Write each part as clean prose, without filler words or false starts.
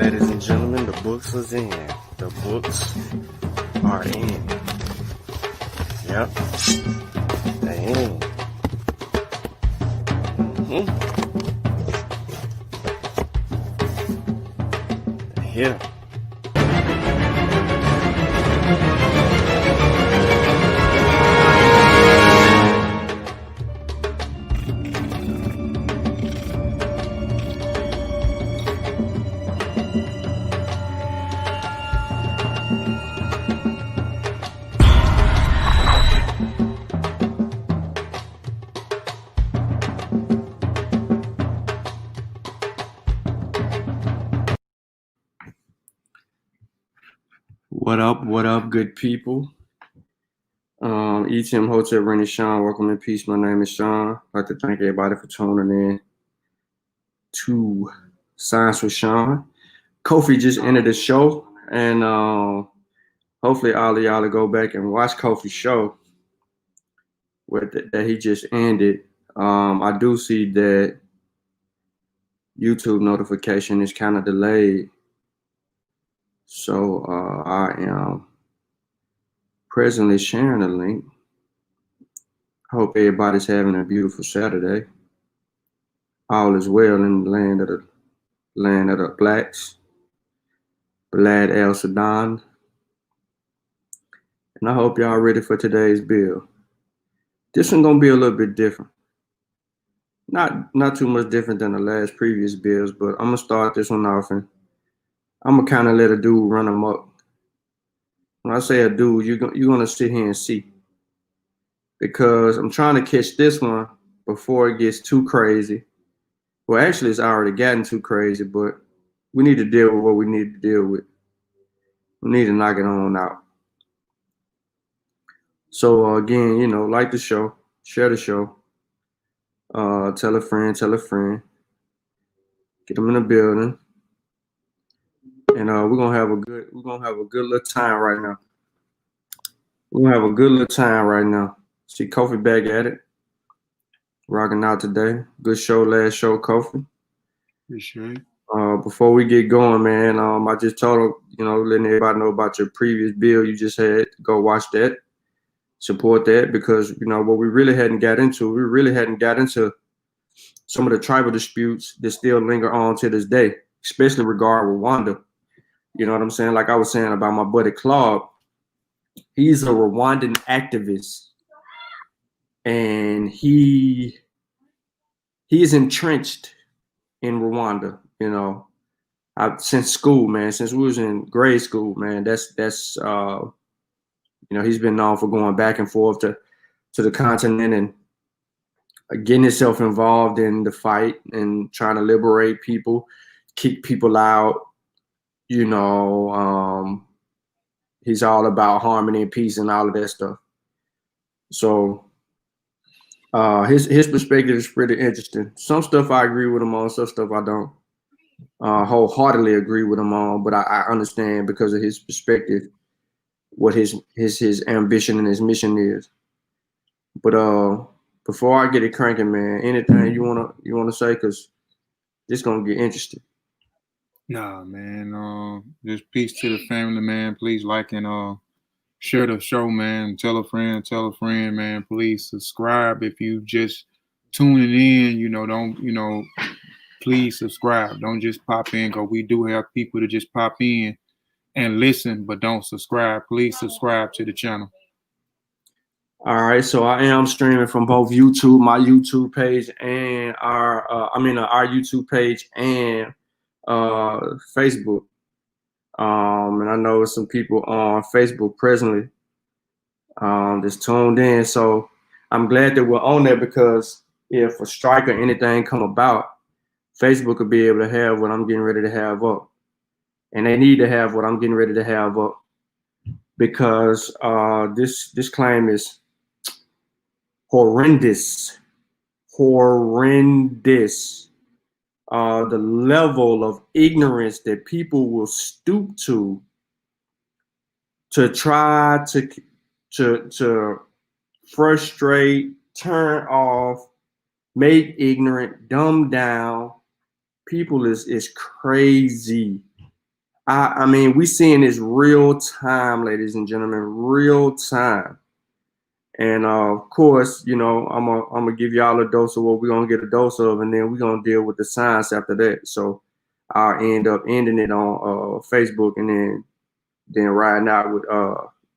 Ladies and gentlemen, the books was in. The books are in. Yep. They in. They're here. What up, good people? ETM Hotel Rennie Shawn, welcome in peace. My name is Shawn. I'd like to thank everybody for tuning in to Science with Shawn. Kofi just ended the show, and hopefully all of y'all will go back and watch Kofi's show that he just ended. I do see that YouTube notification is kind of delayed, so I am presently sharing a link. Hope everybody's having a beautiful Saturday. All is well in the land of the blacks, Blad El Sudan. And I hope y'all ready for today's bill. This one's gonna be a little bit different. Not too much different than the last previous bills, but I'm gonna start this one off and I'm gonna kind of let a dude run them up. When I say a dude, you're gonna sit here and see, because I'm trying to catch this one before it gets too crazy. Well, actually, it's already gotten too crazy, but we need to deal with what we need to deal with. We need to knock it on out. So again, like the show, share the show, tell a friend, get them in the building, and we're gonna have a good little time right now. We're gonna have a good little time right now. See Kofi back at it, rocking out today. Good show, last show, Kofi. Appreciate it. Before we get going, man, I just told him, letting everybody know about your previous bill you just had. Go watch that, support that, because what we really hadn't got into some of the tribal disputes that still linger on to this day, especially regarding Rwanda. You know what I'm saying? Like I was saying about my buddy Claude, he's a Rwandan activist, and he is entrenched in Rwanda. Since school, man, since we was in grade school, man, that's he's been known for going back and forth to the continent and getting himself involved in the fight and trying to liberate people, kick people out. He's all about harmony and peace and all of that stuff. So his perspective is pretty interesting. Some stuff I agree with him on, some stuff I don't wholeheartedly agree with him on, but I understand because of his perspective what his ambition and his mission is. But before I get it cranking, man, anything you wanna say, because this gonna get interesting. Nah, man. Just peace to the family, man. Please like and share the show, man. Tell a friend, man. Please subscribe if you just tuning in. Please subscribe. Don't just pop in, because we do have people to just pop in and listen, but don't subscribe. Please subscribe to the channel. All right, so I am streaming from both YouTube, my YouTube page, and our YouTube page and Facebook. And I know some people on Facebook presently that's tuned in. So I'm glad that we're on there, because if a strike or anything come about, Facebook will be able to have what I'm getting ready to have up. And they need to have what I'm getting ready to have up, because this claim is horrendous. The level of ignorance that people will stoop to try to frustrate, turn off, make ignorant, dumb down people is crazy. I mean, we seeing this real time, ladies and gentlemen, real time. And of course, you know, I'm gonna give y'all a dose of what we're gonna get a dose of, and then we're gonna deal with the science after that. So I'll end up ending it on Facebook and then riding out with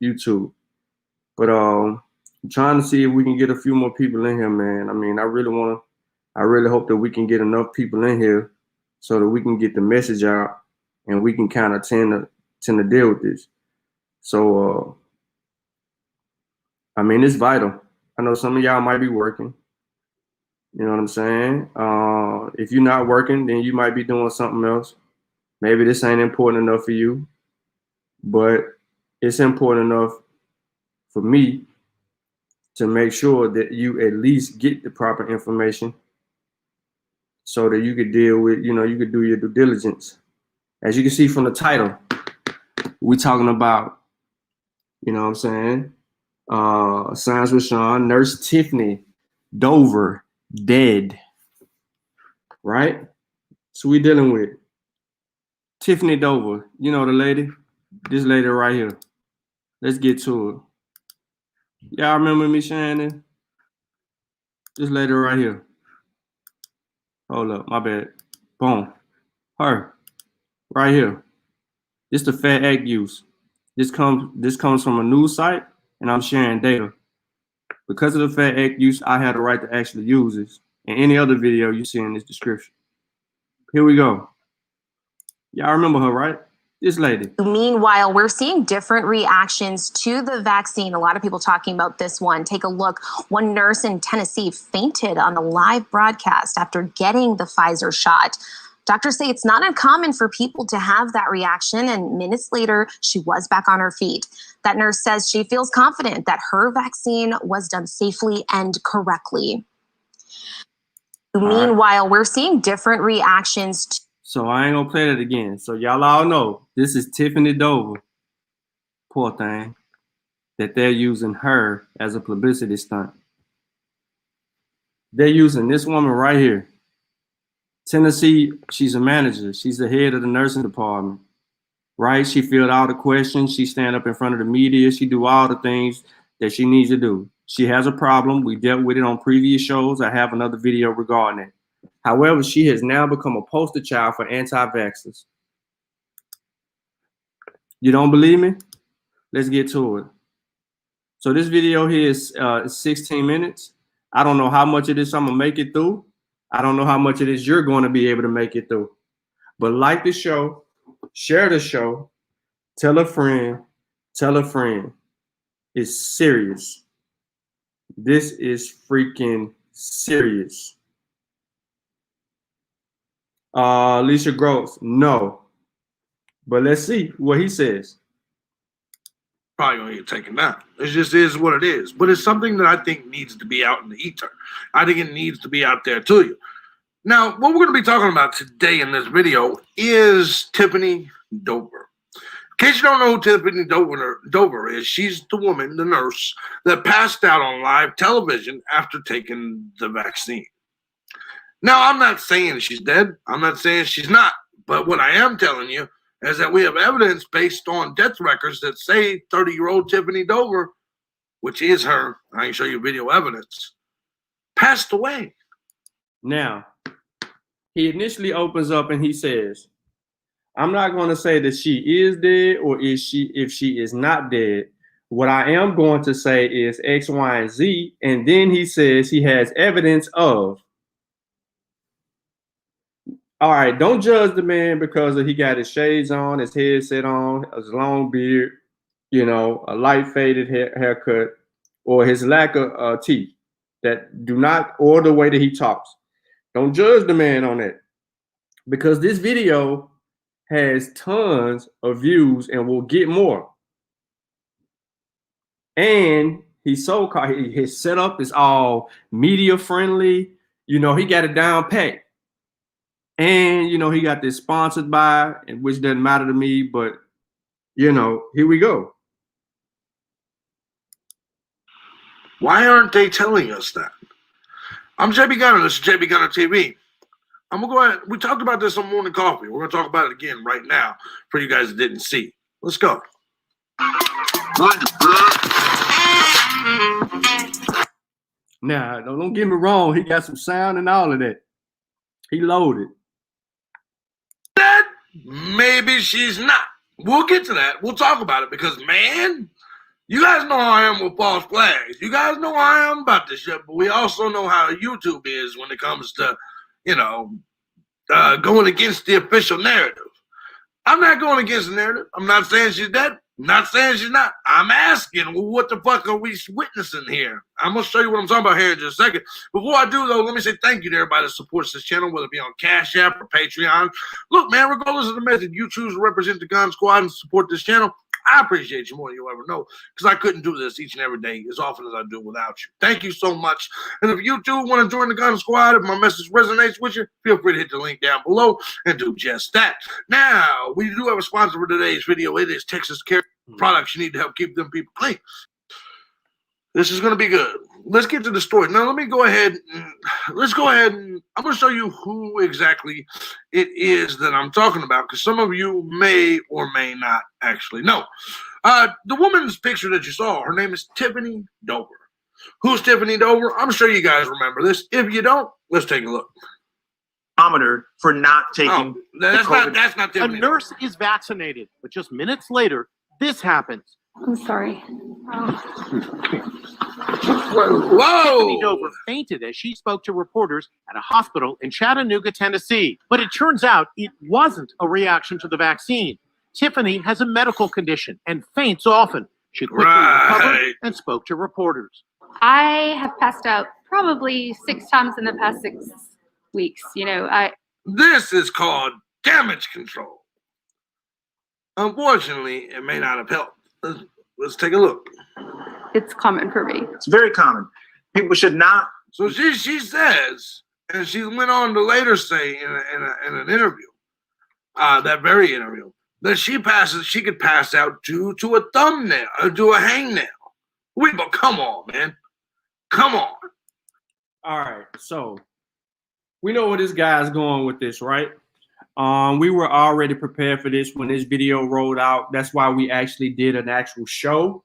YouTube. But I'm trying to see if we can get a few more people in here, man. I mean, I really hope that we can get enough people in here so that we can get the message out and we can kind of tend to deal with this. So I mean, it's vital. I know some of y'all might be working. You know what I'm saying? If you're not working, then you might be doing something else. Maybe this ain't important enough for you, but it's important enough for me to make sure that you at least get the proper information so that you could deal with, you know, you could do your due diligence. As you can see from the title, we're talking about, you know what I'm saying? Science with Shawn, Nurse Tiffany Dover dead, right? So we dealing with Tiffany Dover, you know the lady, this lady right here. Let's get to it. Y'all remember me, Shannon? This lady right here. Hold up, my bad. Boom. Her, right here. This the Fat Act use. This comes from a news site, and I'm sharing data. Because of the Fat Act use, I had the right to actually use this. And any other video you see in this description. Here we go. Y'all remember her, right? This lady. Meanwhile, we're seeing different reactions to the vaccine. A lot of people talking about this one. Take a look. One nurse in Tennessee fainted on a live broadcast after getting the Pfizer shot. Doctors say it's not uncommon for people to have that reaction, and minutes later, she was back on her feet. That nurse says she feels confident that her vaccine was done safely and correctly. Meanwhile, we're seeing different reactions. So I ain't gonna play that again. So y'all all know this is Tiffany Dover, poor thing, that they're using her as a publicity stunt. They're using this woman right here. Tennessee, she's a manager. She's the head of the nursing department, right? She filled all the questions. She stand up in front of the media. She do all the things that she needs to do. She has a problem. We dealt with it on previous shows. I have another video regarding it. However, she has now become a poster child for anti-vaxxers. You don't believe me? Let's get to it. So this video here is 16 minutes. I don't know how much of this I'm gonna make it through. I don't know how much of this you're going to be able to make it through. But like the show, share the show, tell a friend, tell a friend. It's serious. This is freaking serious. Alicia Gross, no. But let's see what he says. Probably gonna get taken down. It just is what it is. But it's something that I think needs to be out in the ether. I think it needs to be out there to you. Now, what we're going to be talking about today in this video is Tiffany Dover. In case you don't know who Tiffany Dover is, she's the woman, the nurse, that passed out on live television after taking the vaccine. Now, I'm not saying she's dead. I'm not saying she's not. But what I am telling you is that we have evidence based on death records that say 30-year-old Tiffany Dover, which is her, I can show you video evidence, passed away. Now, he initially opens up and he says, I'm not going to say that she is dead or if she is not dead. What I am going to say is X, Y, and Z. And then he says he has evidence of. All right, don't judge the man because he got his shades on, his headset on, his long beard, you know, a light faded haircut, or his lack of teeth that do not, or the way that he talks. Don't judge the man on that because this video has tons of views and will get more. And he's his setup is all media friendly. You know, he got it down pat. And, you know, he got this sponsored by, which doesn't matter to me, but, you know, here we go. Why aren't they telling us that? I'm JB Gunner. This is JB Gunner TV. I'm gonna go ahead. We talked about this on Morning Coffee. We're gonna talk about it again right now for you guys that didn't see. Let's go. Now, don't get me wrong. He got some sound and all of that. He loaded. That maybe she's not. We'll get to that. We'll talk about it because, man, you guys know how I am with false flags. You guys know how I am about this shit, but we also know how YouTube is when it comes to, going against the official narrative. I'm not going against the narrative. I'm not saying she's dead. I'm not saying she's not. I'm asking, well, what the fuck are we witnessing here? I'm going to show you what I'm talking about here in just a second. Before I do, though, let me say thank you to everybody that supports this channel, whether it be on Cash App or Patreon. Look, man, regardless of the method you choose to represent the Gun Squad and support this channel, I appreciate you more than you'll ever know because I couldn't do this each and every day as often as I do without you. Thank you so much. And if you do want to join the Gun Squad, if my message resonates with you, feel free to hit the link down below and do just that. Now, we do have a sponsor for today's video. It is Texas Care Products you need to help keep them people clean. This is going to be good. Let's get to the story. Now, let's go ahead and I'm going to show you who exactly it is that I'm talking about because some of you may or may not actually know. The woman's picture that you saw, her name is Tiffany Dover. Who's Tiffany Dover? I'm sure you guys remember this. If you don't, let's take a look. For not taking that's not Tiffany. A nurse is vaccinated, but just minutes later, this happens. I'm sorry. Whoa! Tiffany Dover fainted as she spoke to reporters at a hospital in Chattanooga, Tennessee. But it turns out it wasn't a reaction to the vaccine. Tiffany has a medical condition and faints often. She quickly recovered and spoke to reporters. I have passed out probably 6 times in the past 6 weeks. This is called damage control. Unfortunately, it may not have helped. Let's take a look. It's common for me. It's very common. People should not. So she says, and she went on to later say in an interview, that very interview, that she could pass out due to a thumbnail or to a hangnail. But come on, man. Come on. All right, so we know where this guy's going with this, right? We were already prepared for this when this video rolled out. That's why we actually did an actual show.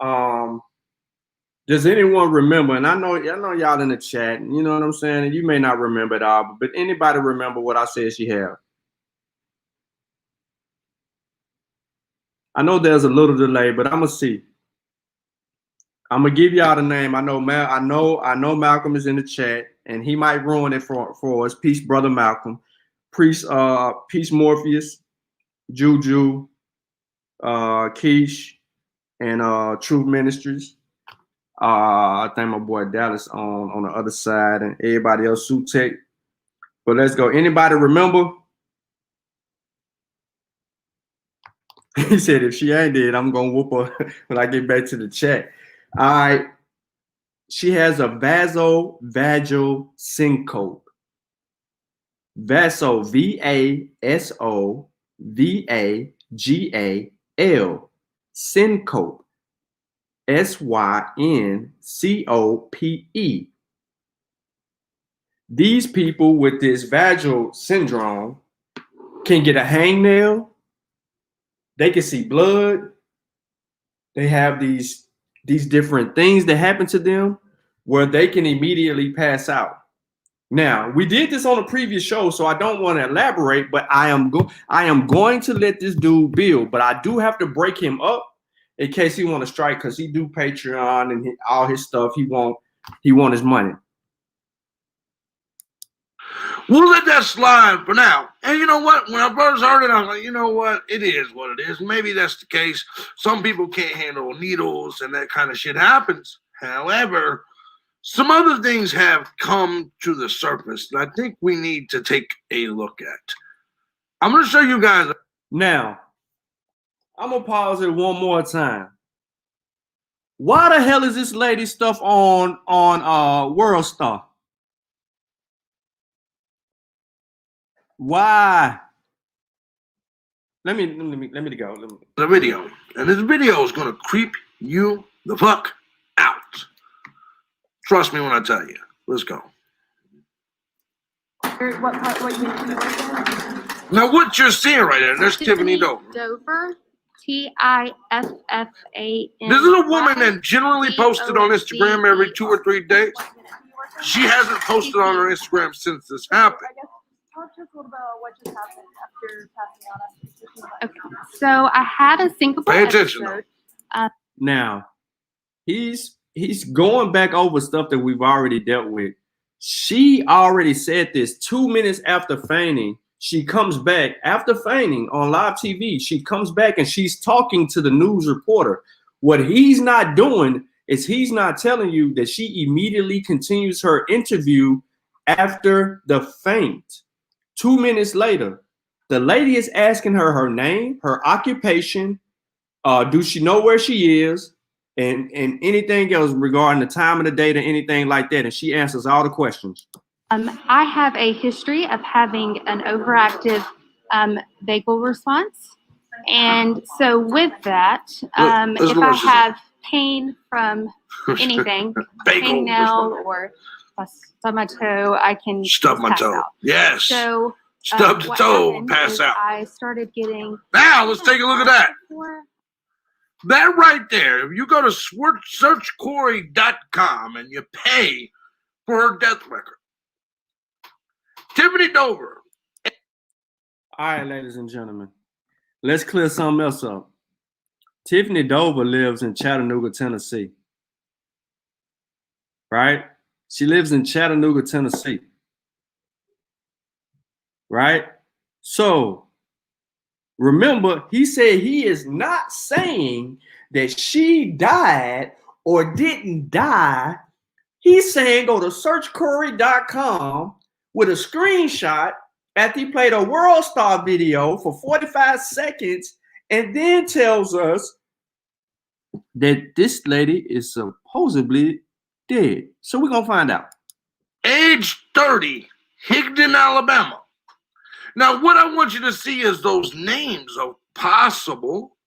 Does anyone remember? And I know y'all in the chat, you know what I'm saying? And you may not remember it all, but anybody remember what I said she had? I know there's a little delay, but I'm gonna see. I'm gonna give y'all the name. I know Malcolm is in the chat, and he might ruin it for us. Peace, brother Malcolm. Peace Morpheus, Juju, Keish, and Truth Ministries. I think my boy Dallas on the other side, and everybody else Suit Tech. But let's go. Anybody remember? He said if she ain't dead, I'm gonna whoop her when I get back to the chat. All right. She has a vasovagal syncope. Vaso, V-A-S-O-V-A-G-A-L. Syncope. S-Y-N-C-O-P-E. These people with this vagal syndrome can get a hangnail. They can see blood. They have these different things that happen to them where they can immediately pass out. Now, we did this on a previous show, so I don't want to elaborate, but I am going to let this dude build, but I do have to break him up in case he want to strike, because he do Patreon and all his stuff. He want his money. We'll let that slide for now. And you know what? When I first heard it, I was like, you know what? It is what it is. Maybe that's the case. Some people can't handle needles and that kind of shit happens. However, some other things have come to the surface that I think we need to take a look at. I'm going to show you guys. Now, I'm going to pause it one more time. Why the hell is this lady stuff on World Star? Why? Let me go. The video. And this video is going to creep you the fuck out. Trust me when I tell you. Let's go. What you work Now, what you're seeing right there, there's Tiffany Dover. Dover. Tiffan. This is a woman that generally posted on Instagram every 2 or 3 days. She hasn't posted on her Instagram since this happened. Talk to us a little about what just happened after passing on. Okay, so I had a syncopal Pay attention. episode. Now, he's going back over stuff that we've already dealt with. She already said this 2 minutes after feigning. She comes back after feigning on live TV. She comes back and she's talking to the news reporter. What he's not doing is he's not telling you that she immediately continues her interview after the feint. 2 minutes later, the lady is asking her her name, her occupation, do she know where she is, and anything else regarding the time of the day or anything like that. And she answers all the questions. I have a history of having an overactive vagal response. And so with that, if I have pain from anything, hangnail or stub my toe, I can Stub my pass toe. out. Yes. So Stub the what toe, happened pass is out. I started getting. Now, let's take a look at that. That right there, if you go to searchcorey.com and you pay for her death record, Tiffany Dover. All right, ladies and gentlemen, let's clear something else up. Tiffany Dover lives in Chattanooga, Tennessee. Right? She lives in Chattanooga, Tennessee. Right? So, remember, he said he is not saying that she died or didn't die. He's saying go to searchcorey.com with a screenshot after he played a World Star video for 45 seconds and then tells us that this lady is supposedly dead. So we're going to find out. Age 30, Higdon, Alabama. Now, what I want you to see is those names of possible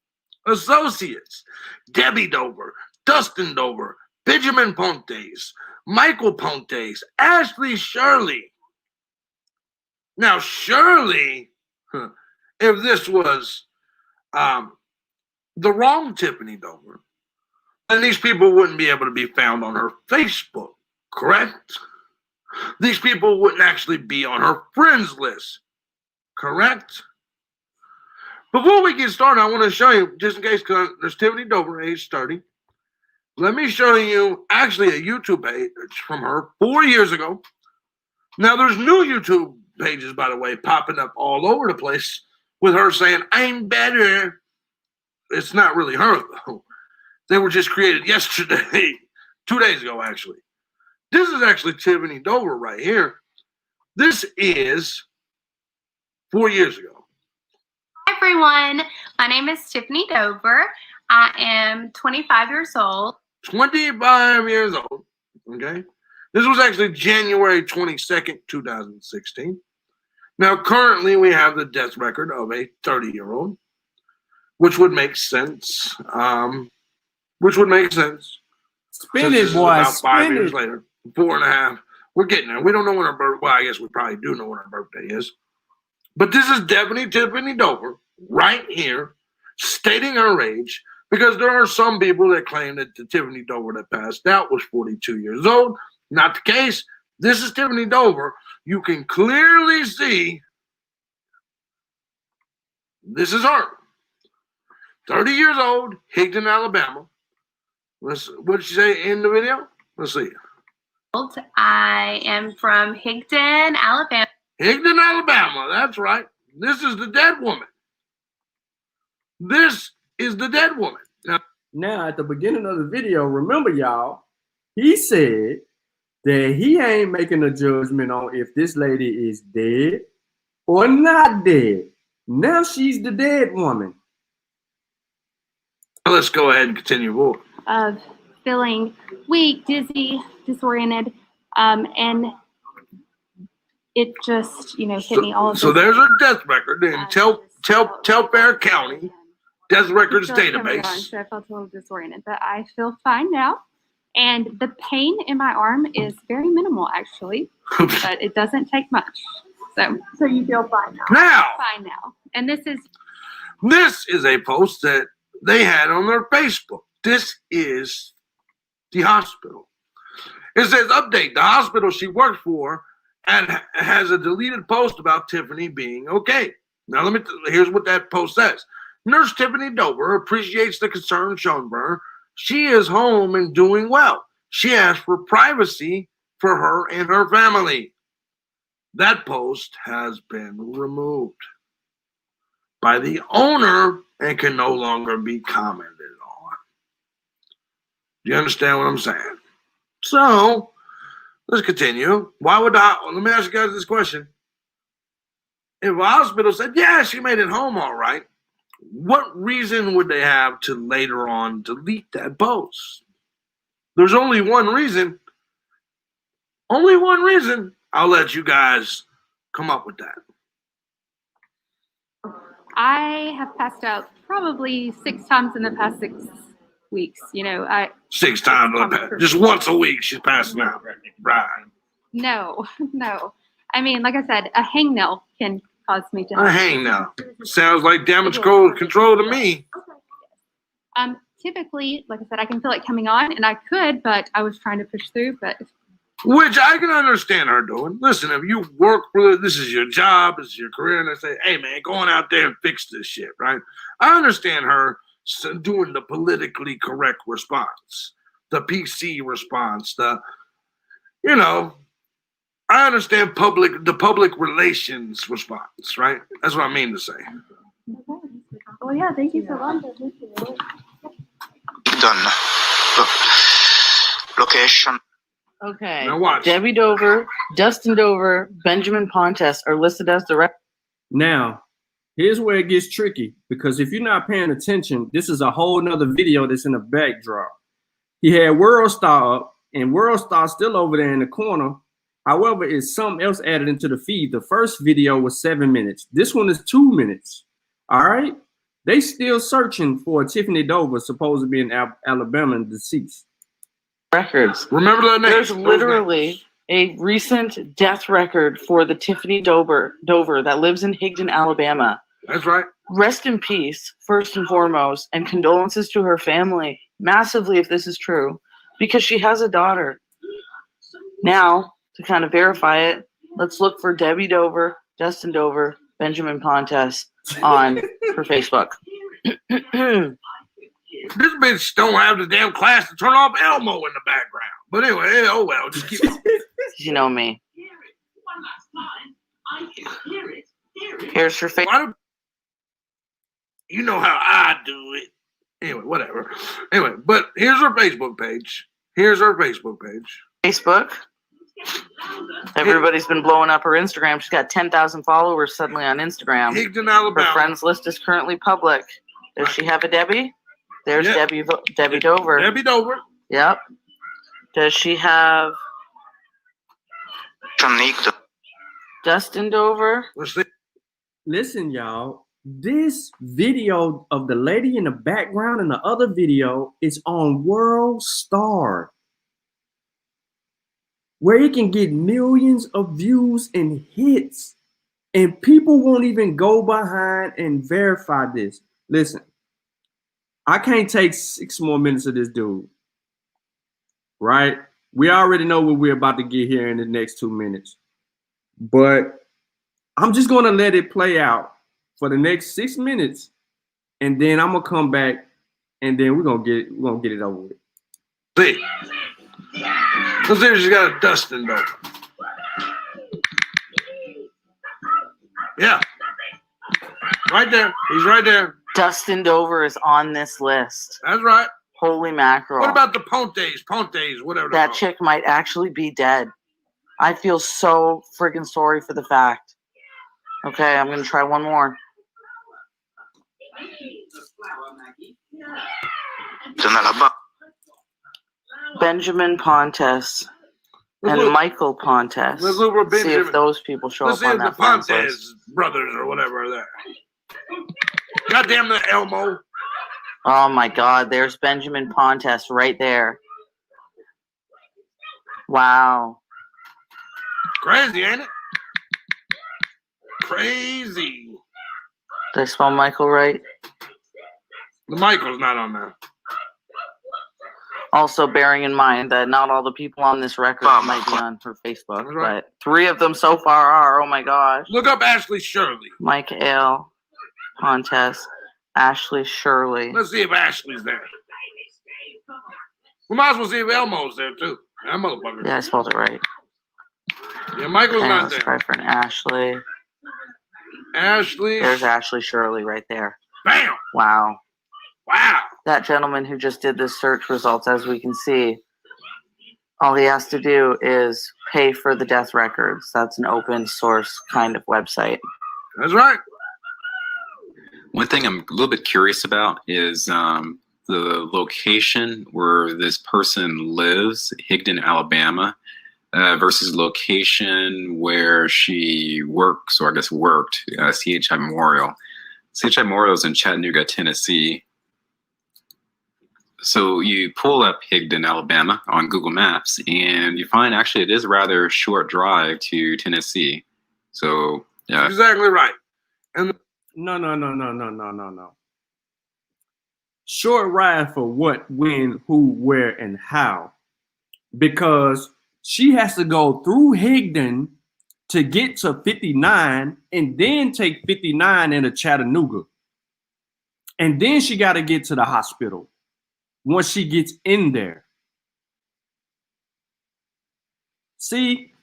associates. Debbie Dover, Dustin Dover, Benjamin Pontes, Michael Pontes, Ashley Shirley. Now, Shirley, if this was the wrong Tiffany Dover, then these people wouldn't be able to be found on her Facebook, correct? These people wouldn't actually be on her friends list, correct? Before we get started, I want to show you, just in case, because there's Tiffany Dover, age 30. Let me show you actually a YouTube page from her 4 years ago. Now, there's new YouTube pages, by the way, popping up all over the place with her saying, I'm better. It's not really her, though. They were just created yesterday, 2 days ago, actually. This is actually Tiffany Dover right here. This is 4 years ago. Hi, everyone. My name is Tiffany Dover. I am 25 years old. 25 years old, okay? This was actually January 22nd, 2016. Now, currently, we have the death record of a 30-year-old, which would make sense. Spin it, boy. About 5 Spin years it. later, 4.5. We're getting there. We don't know when her birthday. Well, I guess we probably do know when her birthday is. But this is definitely Tiffany Dover right here, stating her age, because there are some people that claim that the Tiffany Dover that passed out was 42 years old. Not the case. This is Tiffany Dover. You can clearly see this is her. 30 years old, Higdon, Alabama. What did she say in the video? Let's see. I am from Higdon, Alabama. Higdon, Alabama. That's right. This is the dead woman. This is the dead woman. Now, at the beginning of the video, remember, y'all, he said that he ain't making a judgment on if this lady is dead or not dead. Now she's the dead woman. Let's go ahead and continue forward. Of feeling weak, dizzy, disoriented, and it just, hit me all of So there's her death record in Telfair County Death Records database. So I felt a little disoriented, but I feel fine now. And the pain in my arm is very minimal, actually, but it doesn't take much. So you feel fine now. Now, Fine now. And this is a post that they had on their Facebook. This is the hospital. It says, update, the hospital she worked for and has a deleted post about Tiffany being okay. Now, here's what that post says. Nurse Tiffany Dover appreciates the concern shown for her. She is home and doing well. She asked for privacy for her and her family. That post has been removed by the owner and can no longer be commented on. Do you understand what I'm saying? So, let's continue. Let me ask you guys this question. If a hospital said, yeah, she made it home all right, what reason would they have to later on delete that post? There's only one reason. Only one reason. I'll let you guys come up with that. I have passed out probably 6 times in the past 6 weeks. 6 times, just once a week she's passing out. Right. No. I mean, like I said, a hangnail can cause me to. A hangnail. Sounds like damage control to me. Typically, like I said, I can feel it coming on, and I could, but I was trying to push through. Which I can understand her doing. Listen, if you work for this is your job, this is your career, and they say, hey, man, go on out there and fix this shit, right? I understand her doing the politically correct response, the PC response, I understand the public relations response, right? That's what I mean to say. Well, yeah, thank you so much. Done. Location. Okay. Now watch. Debbie Dover, Dustin Dover, Benjamin Pontes are listed as direct. Now, here's where it gets tricky, because if you're not paying attention, this is a whole nother video that's in the backdrop. He had World Star up, and World Star still over there in the corner. However, it's something else added into the feed. The first video was 7 minutes. This one is 2 minutes. All right? They still searching for Tiffany Dover, supposed to be in Alabama and deceased. Records. Remember that name. There's literally a recent death record for the Tiffany Dover that lives in Higdon, Alabama. That's right. Rest in peace, first and foremost, and condolences to her family, massively if this is true, because she has a daughter. Now, to kind of verify it, let's look for Debbie Dover, Dustin Dover, Benjamin Pontes on her Facebook. This bitch don't have the damn class to turn off Elmo in the background. But anyway, oh well, just keep going. You know me. Here's her face. You know how I do it. Anyway, whatever. Anyway, but here's her Facebook page. Facebook. Everybody's been blowing up her Instagram. She's got 10,000 followers suddenly on Instagram. Higdon, Alabama. Her friends list is currently public. Does she have a Debbie? There's Debbie Dover. Debbie Dover. Yep. Does she have Dustin Dover? Listen, y'all. This video of the lady in the background and the other video is on World Star, where it can get millions of views and hits, and people won't even go behind and verify this. Listen, I can't take 6 more minutes of this dude, right? We already know what we're about to get here in the next 2 minutes, but I'm just going to let it play out for the next 6 minutes, and then I'm going to come back, and then we're going to get it over with. See. So there she's got a Dustin Dover. Yeah. Right there. He's right there. Dustin Dover is on this list. That's right. Holy mackerel. What about the Pontes, whatever. That chick might actually be dead. I feel so freaking sorry for the fact. Okay, I'm going to try one more. Benjamin Pontes and Michael Pontes. See if those people show up on that Pontes list. brothers or whatever are there. Goddamn the Elmo. Oh my God, there's Benjamin Pontes right there. Wow. Crazy, ain't it? crazy. Did I spell Michael right? The Michael's not on there. Also, bearing in mind that not all the people on this record might be on her Facebook, Right. but 3 of them so far are. Oh my gosh. Look up Ashley Shirley. Mike L. Pontes, Ashley Shirley. Let's see if Ashley's there. We might as well see if Elmo's there too. That motherfucker. Yeah, I spelled it right. Yeah, Michael's Okay, not let's there. try for an Ashley. Ashley. There's Ashley Shirley right there. Bam! Wow. Wow. That gentleman who just did this search results, as we can see, all he has to do is pay for the death records. That's an open source kind of website. That's right. One thing I'm a little bit curious about is the location where this person lives, Higdon, Alabama, versus location where she works, or I guess worked, CHI Memorial. CHI Memorial is in Chattanooga, Tennessee. So you pull up Higdon, Alabama on Google Maps, and you find actually it is a rather short drive to Tennessee. So yeah, Exactly right. And No. Short ride for what, when, who, where, and how. Because she has to go through Higdon to get to 59 and then take 59 into Chattanooga. And then she got to get to the hospital once she gets in there. See,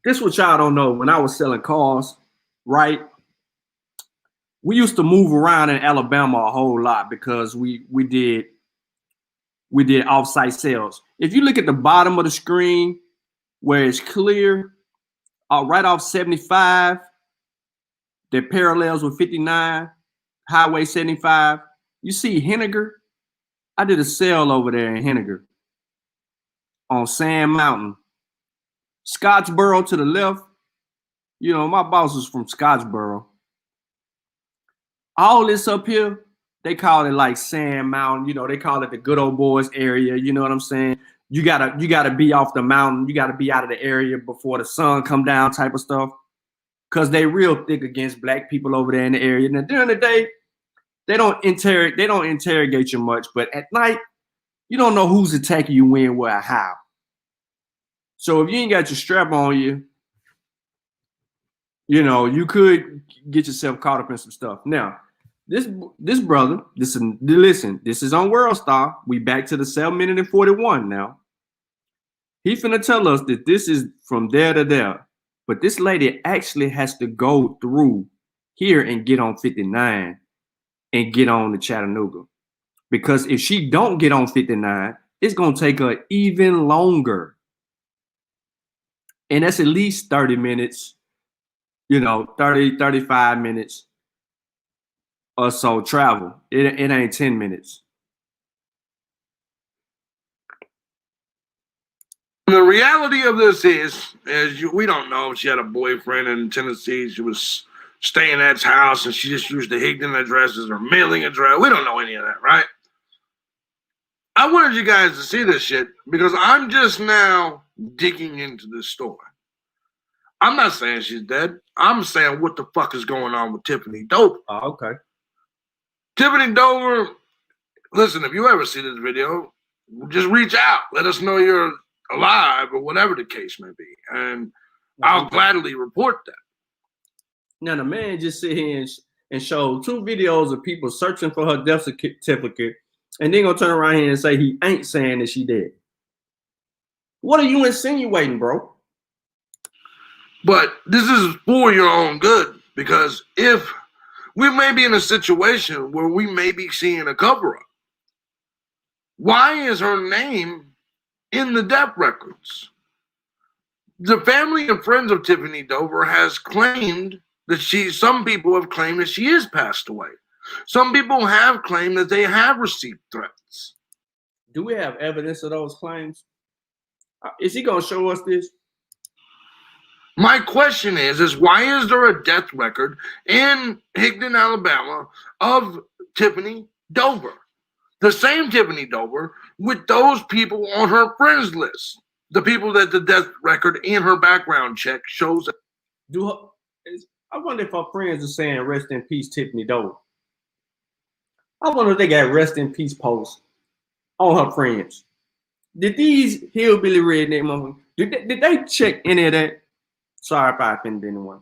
this what y'all don't know. When I was selling cars, right? We used to move around in Alabama a whole lot because we did off-site sales. If you look at the bottom of the screen where it's clear, right off 75, that parallels with 59, Highway 75, you see Henniger. I did a sale over there in Henniger on Sand Mountain. Scottsboro to the left. You know, my boss is from Scottsboro. All this up here, they call it like Sand Mountain. You know, they call it the good old boys area. You know what I'm saying? You gotta be off the mountain. You gotta be out of the area before the sun come down, type of stuff. Cause they real thick against black people over there in the area. Now during the day, they don't interrogate you much, but at night, you don't know who's attacking you, when, where, how. So if you ain't got your strap on you, you know, you could get yourself caught up in some stuff. Now, this brother, listen, this is on World Star. We back to the 7 minute and 41 now. He finna tell us that this is from there to there. But this lady actually has to go through here and get on 59 and get on to Chattanooga. Because if she don't get on 59, it's gonna take her even longer. And that's at least 30 minutes, you know, 35 minutes or so travel. It ain't 10 minutes. The reality of this is we don't know if she had a boyfriend in Tennessee. She was staying at his house and she just used the Higdon address as her mailing address. We don't know any of that, right? I wanted you guys to see this shit because I'm just now digging into this story. I'm not saying she's dead. I'm saying what the fuck is going on with Tiffany Dover. Oh, okay. Tiffany Dover, listen, if you ever see this video, just reach out. Let us know you're alive or whatever the case may be. And I'll gladly report that. Now, the man just sit here and show 2 videos of people searching for her death certificate, and then gonna turn around here and say he ain't saying that she dead. What are you insinuating, bro? But this is for your own good, because if we may be in a situation where we may be seeing a cover-up, why is her name in the death records? The family and friends of Tiffany Dover has claimed that some people have claimed that she is passed away. Some people have claimed that they have received threats. Do we have evidence of those claims? Is he gonna show us this? My question is why is there a death record in Higdon, Alabama of Tiffany Dover? The same Tiffany Dover with those people on her friends list. The people that the death record in her background check shows. I wonder if her friends are saying rest in peace, Tiffany Dover. I wonder if they got rest in peace posts on her friends. Did these hillbilly redneck motherfuckers, did they check any of that? Sorry if I offended anyone.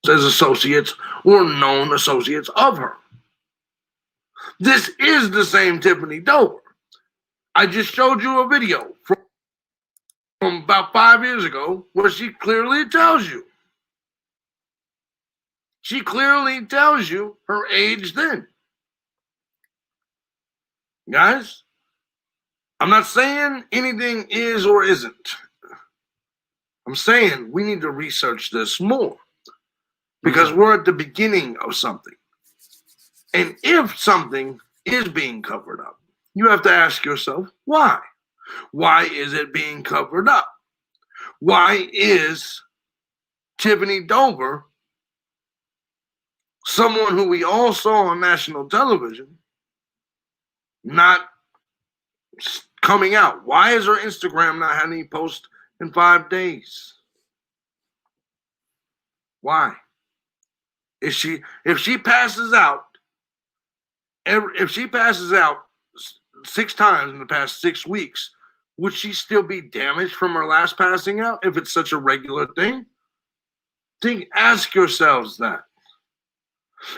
As associates or known associates of her. This is the same Tiffany Dover. I just showed you a video from about 5 years ago where she clearly tells you. She clearly tells you her age then. Guys, I'm not saying anything is or isn't. I'm saying we need to research this more because we're at the beginning of something. And if something is being covered up, you have to ask yourself, why? Why is it being covered up? Why is Tiffany Dover, someone who we all saw on national television, not coming out? Why is her Instagram not having any posts in 5 days? Why? If she passes out, if she passes out 6 times in the past 6 weeks, would she still be damaged from her last passing out if it's such a regular thing? Ask yourselves that.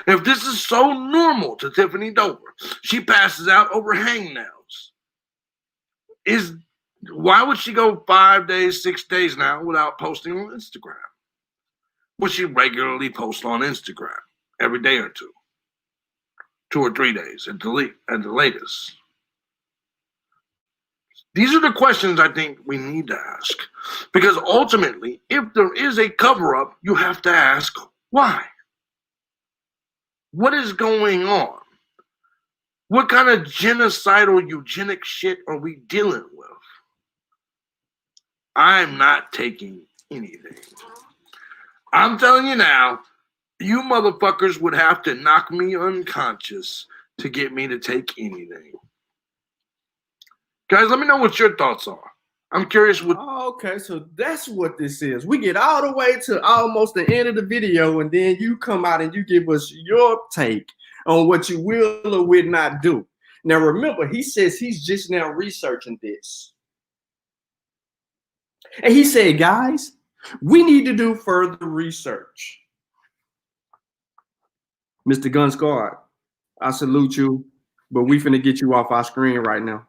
If this is so normal to Tiffany Dover, she passes out over hangnails. Why would she go 5 days, 6 days now without posting on Instagram? Would she regularly post on Instagram every day or 2 or 3 days at the latest? These are the questions I think we need to ask. Because ultimately, if there is a cover-up, you have to ask why. What is going on? What kind of genocidal, eugenic shit are we dealing with? I'm not taking anything. I'm telling you now, you motherfuckers would have to knock me unconscious to get me to take anything. Guys, let me know what your thoughts are. I'm curious what... Okay, so that's what this is. We get all the way to almost the end of the video, and then you come out and you give us your take on what you will or will not do. Now, remember, he says he's just now researching this. And he said, guys, we need to do further research. Mr. Gun Squad, I salute you, but we finna get you off our screen right now.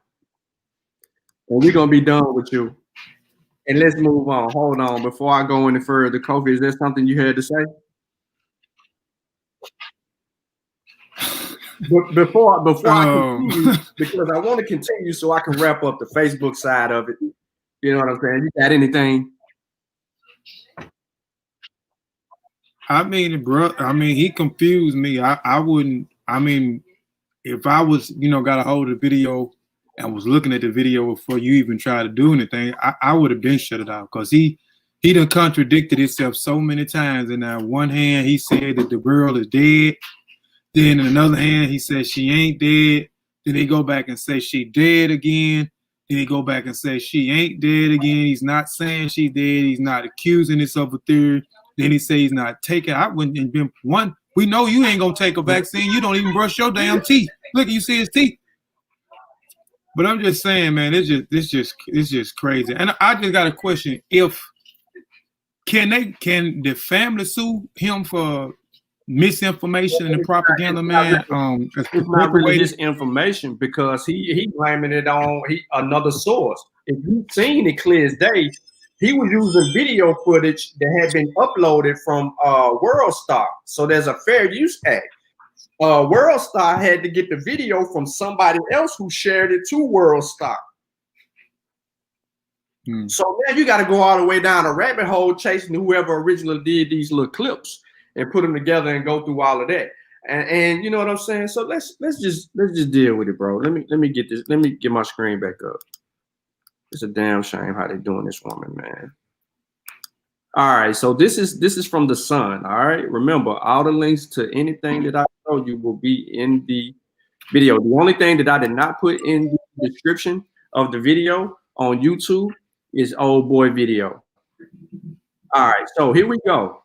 And we're going to be done with you. And let's move on. Hold on. Before I go any further, Kofi, is there something you had to say? Before I continue, because I want to continue so I can wrap up the Facebook side of it. You know what I'm saying? You got anything? I mean, bro, he confused me. I wouldn't, if I was, got a hold of the video and was looking at the video before you even tried to do anything, I would have been shut it out, because he done contradicted himself so many times. And on one hand, he said that the girl is dead. Then in another hand, he says she ain't dead. Then he go back and say she dead again. Then he go back and say she ain't dead again. He's not saying she's dead. He's not accusing us of a theory. Then he say he's not taking. I wouldn't have been one. We know you ain't gonna take a vaccine. You don't even brush your damn teeth. Look, you see his teeth. But I'm just saying, man, it's just crazy. And I just got a question: can the family sue him for misinformation and the propaganda, man? It's not really disinformation, because he blaming it on another source. If you've seen it clear as day, he was using video footage that had been uploaded from WorldStar. So there's a fair use act. WorldStar had to get the video from somebody else who shared it to WorldStar. So now you got to go all the way down a rabbit hole chasing whoever originally did these little clips and put them together and go through all of that. And you know what I'm saying? So let's just deal with it, bro. Let me get this. Let me get my screen back up. It's a damn shame how they doing this woman, man. All right, so this is from the Sun. All right, remember, all the links to anything that I showed you will be in the video. The only thing that I did not put in the description of the video on YouTube is old boy video. All right, so here we go.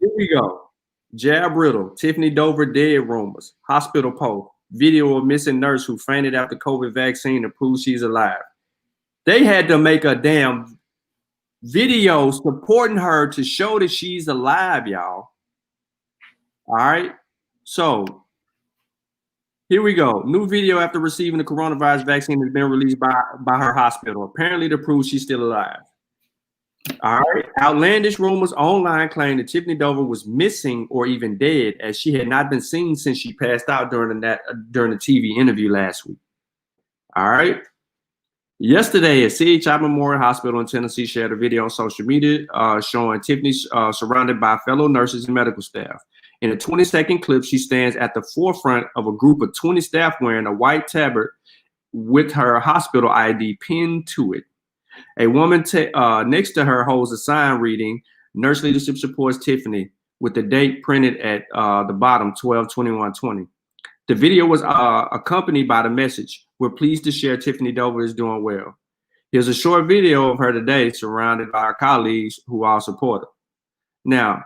Here we go. Jab riddle, Tiffany Dover dead rumors, hospital post, video of missing nurse who fainted after COVID vaccine to prove she's alive. They had to make a damn video supporting her to show that she's alive, y'all. All right, so here we go. New video after receiving the coronavirus vaccine has been released by her hospital, apparently to prove she's still alive. All right. Outlandish rumors online claim that Tiffany Dover was missing or even dead, as she had not been seen since she passed out during the TV interview last week. All right. Yesterday, at CHI Memorial Hospital in Tennessee shared a video on social media showing Tiffany surrounded by fellow nurses and medical staff. In a 20-second clip, she stands at the forefront of a group of 20 staff wearing a white tabard with her hospital ID pinned to it. A woman next to her holds a sign reading, "Nurse Leadership Supports Tiffany," with the date printed at the bottom, 12/21/20. The video was accompanied by the message, "We're pleased to share Tiffany Dover is doing well." Here's a short video of her today, surrounded by her colleagues who all support her. Now,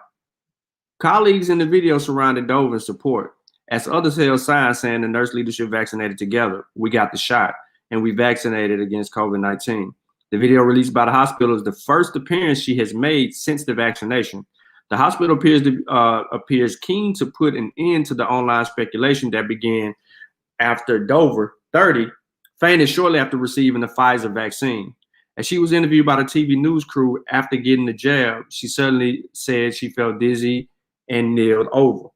colleagues in the video surrounded Dover in support, as others held signs saying the nurse leadership vaccinated together. We got the shot, and we vaccinated against COVID-19. The video released by the hospital is the first appearance she has made since the vaccination. The hospital appears keen to put an end to the online speculation that began after Dover, 30, fainted shortly after receiving the Pfizer vaccine. As she was interviewed by the TV news crew after getting the jab, she suddenly said she felt dizzy and kneeled over.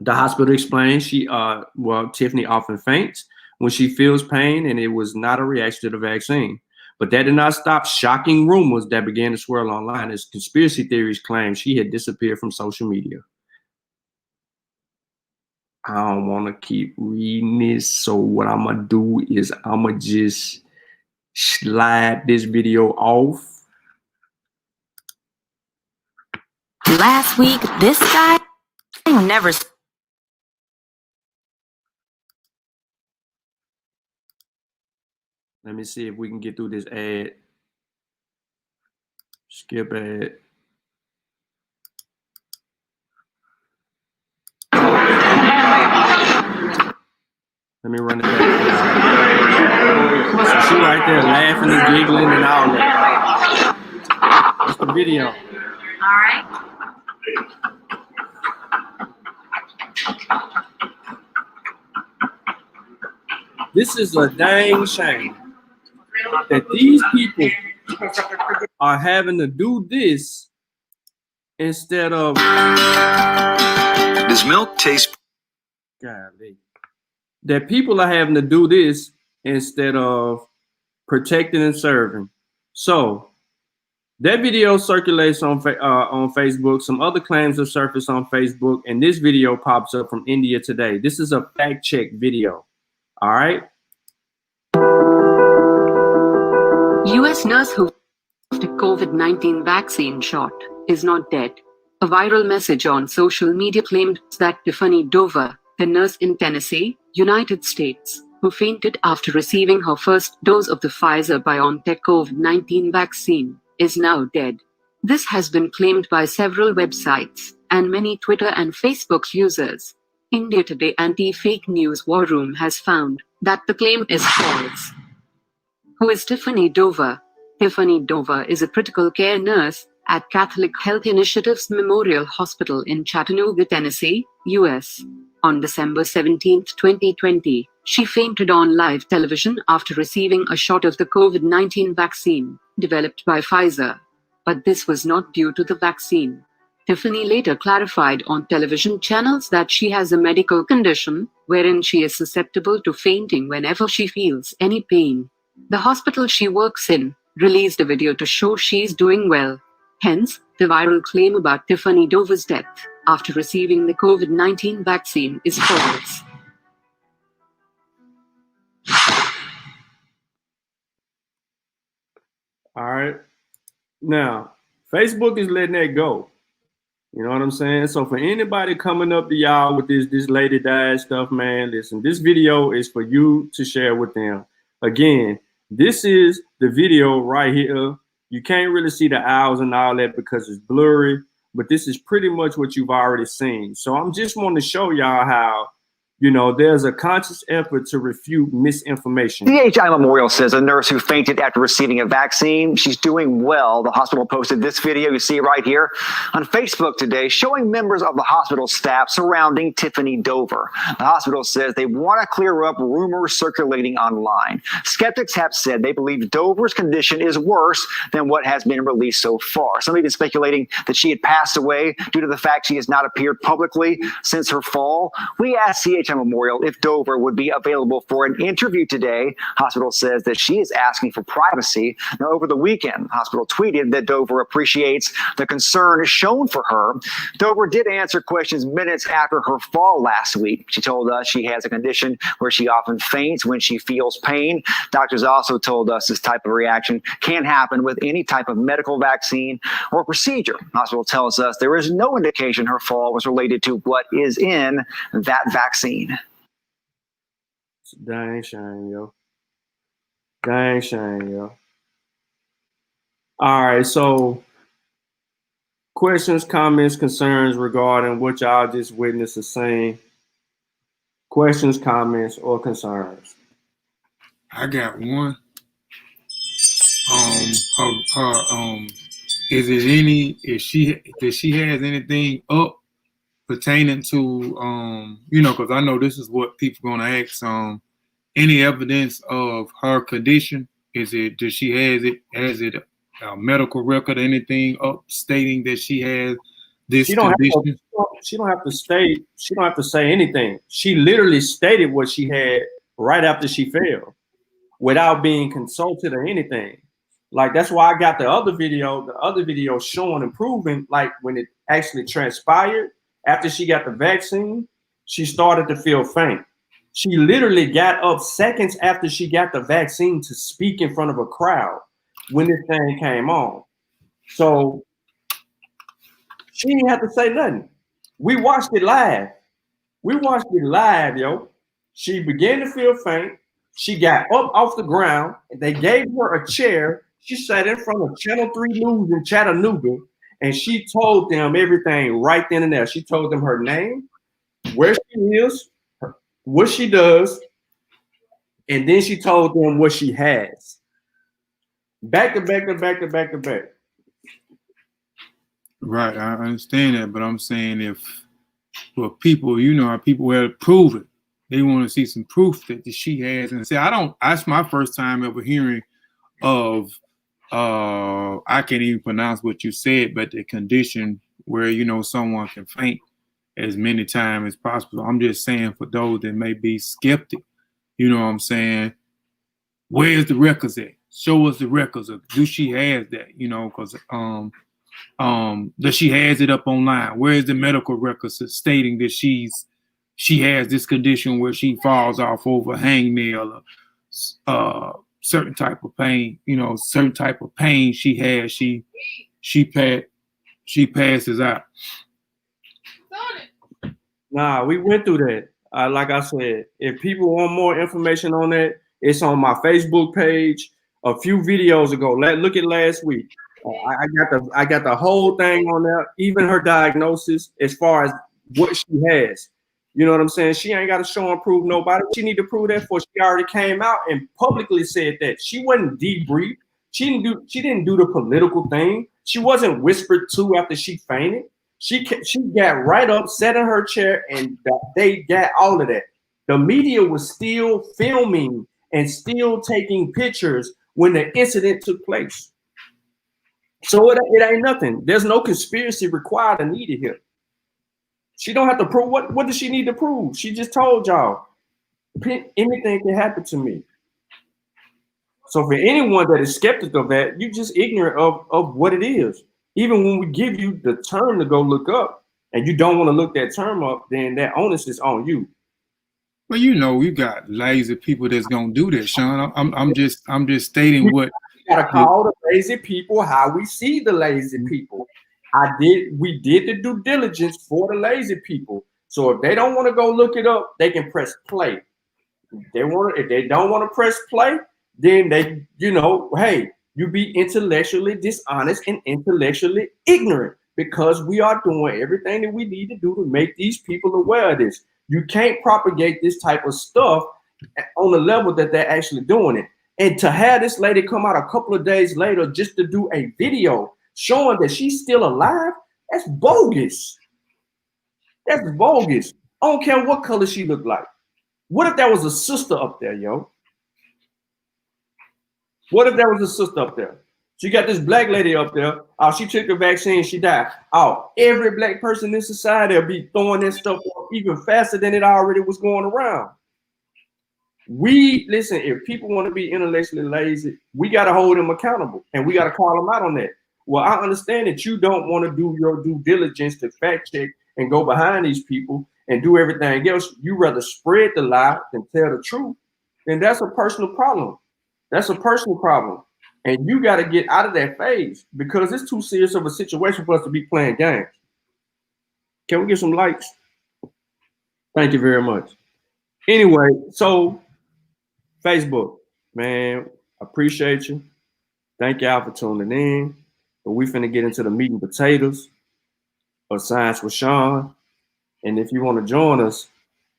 The hospital explained Tiffany often faints when she feels pain, and it was not a reaction to the vaccine. But that did not stop shocking rumors that began to swirl online as conspiracy theories claimed she had disappeared from social media. I don't want to keep reading this, so what I'm going to do is I'm going to just slide this video off. Last week, this guy never... Let me see if we can get through this ad. Skip ad. Let me run it back. So she right there laughing and giggling and all that. That's the video. All right. This is a dang shame that these people are having to do this instead of... Does milk taste... Golly. That people are having to do this instead of protecting and serving. So that video circulates on Facebook. Some other claims have surfaced on Facebook, and this video pops up from India Today. This is a fact check video. All right. U.S. nurse who received COVID-19 vaccine shot is not dead. A viral message on social media claimed that Tiffany Dover, a nurse in Tennessee, United States, who fainted after receiving her first dose of the Pfizer-BioNTech COVID-19 vaccine, is now dead. This has been claimed by several websites and many Twitter and Facebook users. India Today anti-fake news war room has found that the claim is false. Who is Tiffany Dover? Tiffany Dover is a critical care nurse at Catholic Health Initiatives Memorial Hospital in Chattanooga, Tennessee, U.S. On December 17, 2020, she fainted on live television after receiving a shot of the COVID-19 vaccine developed by Pfizer. But this was not due to the vaccine. Tiffany later clarified on television channels that she has a medical condition wherein she is susceptible to fainting whenever she feels any pain. The hospital she works in released a video to show she's doing well. Hence, the viral claim about Tiffany Dover's death after receiving the COVID-19 vaccine is false. All right. Now, Facebook is letting that go. You know what I'm saying? So for anybody coming up to y'all with this lady died stuff, man, listen, this video is for you to share with them. Again, this is the video right here You can't really see the owls and all that because it's blurry, but this is pretty much what you've already seen. So I'm just wanting to show y'all how, you know, there's a conscious effort to refute misinformation. CHI Memorial says a nurse who fainted after receiving a vaccine, she's doing well. The hospital posted this video you see right here on Facebook today, showing members of the hospital staff surrounding Tiffany Dover. The hospital says they want to clear up rumors circulating online. Skeptics have said they believe Dover's condition is worse than what has been released so far. Some even speculating that she had passed away due to the fact she has not appeared publicly since her fall. We asked CHI Memorial if Dover would be available for an interview today. Hospital says that she is asking for privacy. Now, over the weekend, the hospital tweeted that Dover appreciates the concern shown for her. Dover did answer questions minutes after her fall last week. She told us she has a condition where she often faints when she feels pain. Doctors also told us this type of reaction can happen with any type of medical vaccine or procedure. The hospital tells us there is no indication her fall was related to what is in that vaccine. Dang shame, yo. Dang shame, yo. All right, so questions, comments, concerns regarding what y'all just witnessed the same. Questions, comments, or concerns? I got one. Does she has anything up pertaining to you know, because I know this is what people gonna ask, any evidence of her condition? Has a medical record, anything up stating that she has this condition? She don't have to say anything. She literally stated what she had right after she fell without being consulted or anything. Like, that's why I got the other video showing and proving, like, when it actually transpired after she got the vaccine, she started to feel faint. She literally got up seconds after she got the vaccine to speak in front of a crowd when this thing came on. So she didn't have to say nothing. We watched it live. Yo. She began to feel faint. She got up off the ground. And they gave her a chair. She sat in front of Channel 3 News in Chattanooga, and she told them everything right then and there. She told them her name, where she is, what she does, and then she told them what she has. Back to back. Right, I understand that, but I'm saying if for people, you know how people have to prove it. They want to see some proof that she has. And say, that's my first time ever hearing of I can't even pronounce what you said, but the condition where, you know, someone can faint as many times as possible. I'm just saying, for those that may be skeptic, you know what I'm saying, where's the records at? Show us the records of, do she has that, you know, because that she has it up online. Where is the medical records stating that she has this condition where she falls off over a hangnail, or certain type of pain, you know, certain type of pain she has, she passes out. Nah, we went through that. Like I said, if people want more information on that, it's on my Facebook page a few videos ago. Look at last week. I got the whole thing on there, even her diagnosis as far as what she has. You know what I'm saying? She ain't got to show and prove nobody. She need to prove that for she already came out and publicly said that. She wasn't debriefed. She didn't do the political thing. She wasn't whispered to after she fainted. She got right up, sat in her chair, and they got all of that. The media was still filming and still taking pictures when the incident took place. So it ain't nothing. There's no conspiracy required or needed here. She don't have to prove what does she need to prove? She just told y'all anything can happen to me. So for anyone that is skeptical of that, you're just ignorant of what it is. Even when we give you the term to go look up and you don't want to look that term up, then that onus is on you. Well, you know, we got lazy people that's gonna do that, Shawn. I'm just stating what you gotta call the lazy people how we see the lazy people. We did the due diligence for the lazy people. So if they don't want to go look it up, they can press play. If they don't want to press play, then they, you know, hey, You be intellectually dishonest and intellectually ignorant because we are doing everything that we need to do to make these people aware of this. You can't propagate this type of stuff on the level that they're actually doing it. And to have this lady come out a couple of days later just to do a video showing that she's still alive, that's bogus. That's bogus. I don't care what color she looked like. What if there was a sister up there, yo? What if there was a sister up there? She got this black lady up there. Oh, she took the vaccine, she died. Oh, every black person in society will be throwing this stuff up even faster than it already was going around. Listen, if people want to be intellectually lazy, we got to hold them accountable and we got to call them out on that. Well, I understand that you don't want to do your due diligence to fact check and go behind these people and do everything else. You rather spread the lie than tell the truth. Then that's a personal problem. That's a personal problem. And you got to get out of that phase because it's too serious of a situation for us to be playing games. Can we get some likes? Thank you very much. Anyway, so Facebook, man, appreciate you. Thank y'all for tuning in. But we finna get into the meat and potatoes of Science with Shawn. And if you want to join us,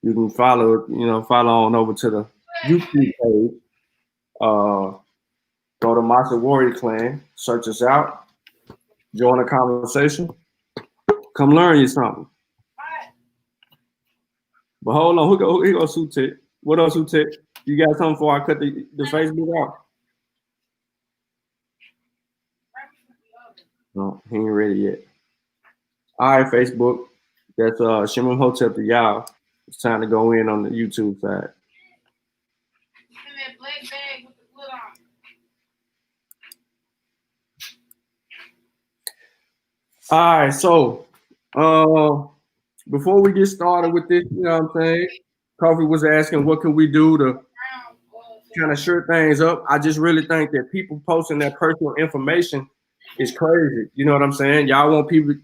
you can follow on over to the YouTube page. Go to Monster Warrior Clan, search us out, join the conversation, come learn you something. But hold on, here goes Sutek. What else, Sutek? You got something before I cut the Facebook out? No, he ain't ready yet. All right, Facebook. That's Shimon Hotep to y'all. It's time to go in on the YouTube side. All right, so before we get started with this, you know what I'm saying? Coffee was asking what can we do to kind of shore things up. I just really think that people posting their personal information is crazy. You know what I'm saying? Y'all want people,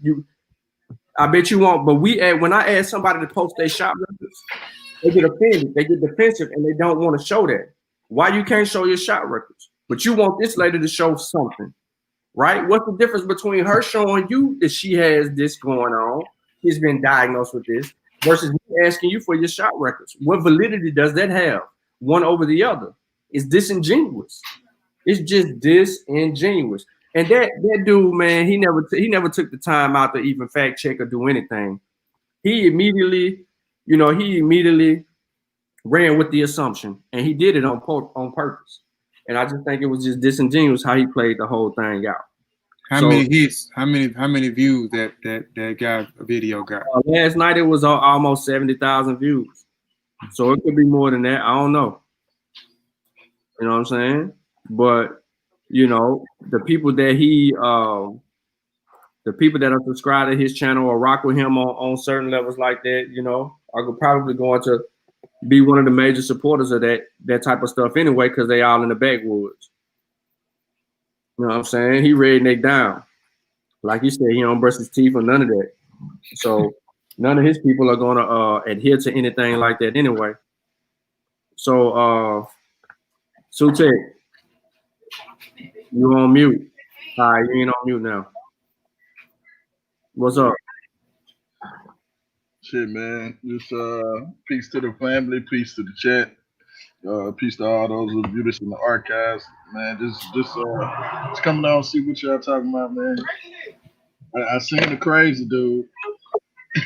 I bet you won't, but when I ask somebody to post their shot records, they get offended, they get defensive, and they don't want to show that. Why you can't show your shot records? But you want this lady to show something. Right? What's the difference between her showing you that she has this going on, she's been diagnosed with this, versus me asking you for your shot records? What validity does that have, one over the other? It's disingenuous. It's just disingenuous. And that dude, man, he never took the time out to even fact check or do anything. He immediately ran with the assumption, and he did it on purpose. And I just think it was just disingenuous how he played the whole thing out. How many hits? How many views that guy video got? Last night it was almost 70,000 views. So it could be more than that. I don't know. You know what I'm saying? But the people that the people that are subscribed to his channel or rock with him on certain levels like that, are probably going to be one of the major supporters of that type of stuff anyway, because they all in the backwoods. You know what I'm saying? He redneck down. Like you said, he don't brush his teeth or none of that. So none of his people are going to adhere to anything like that anyway. So, Sutek, you on mute. All right, you ain't on mute now. What's up? Shit, man. Just peace to the family, peace to the chat, peace to all those who view this in the archives, man. Just coming down and see what y'all talking about, man. I seen the crazy dude.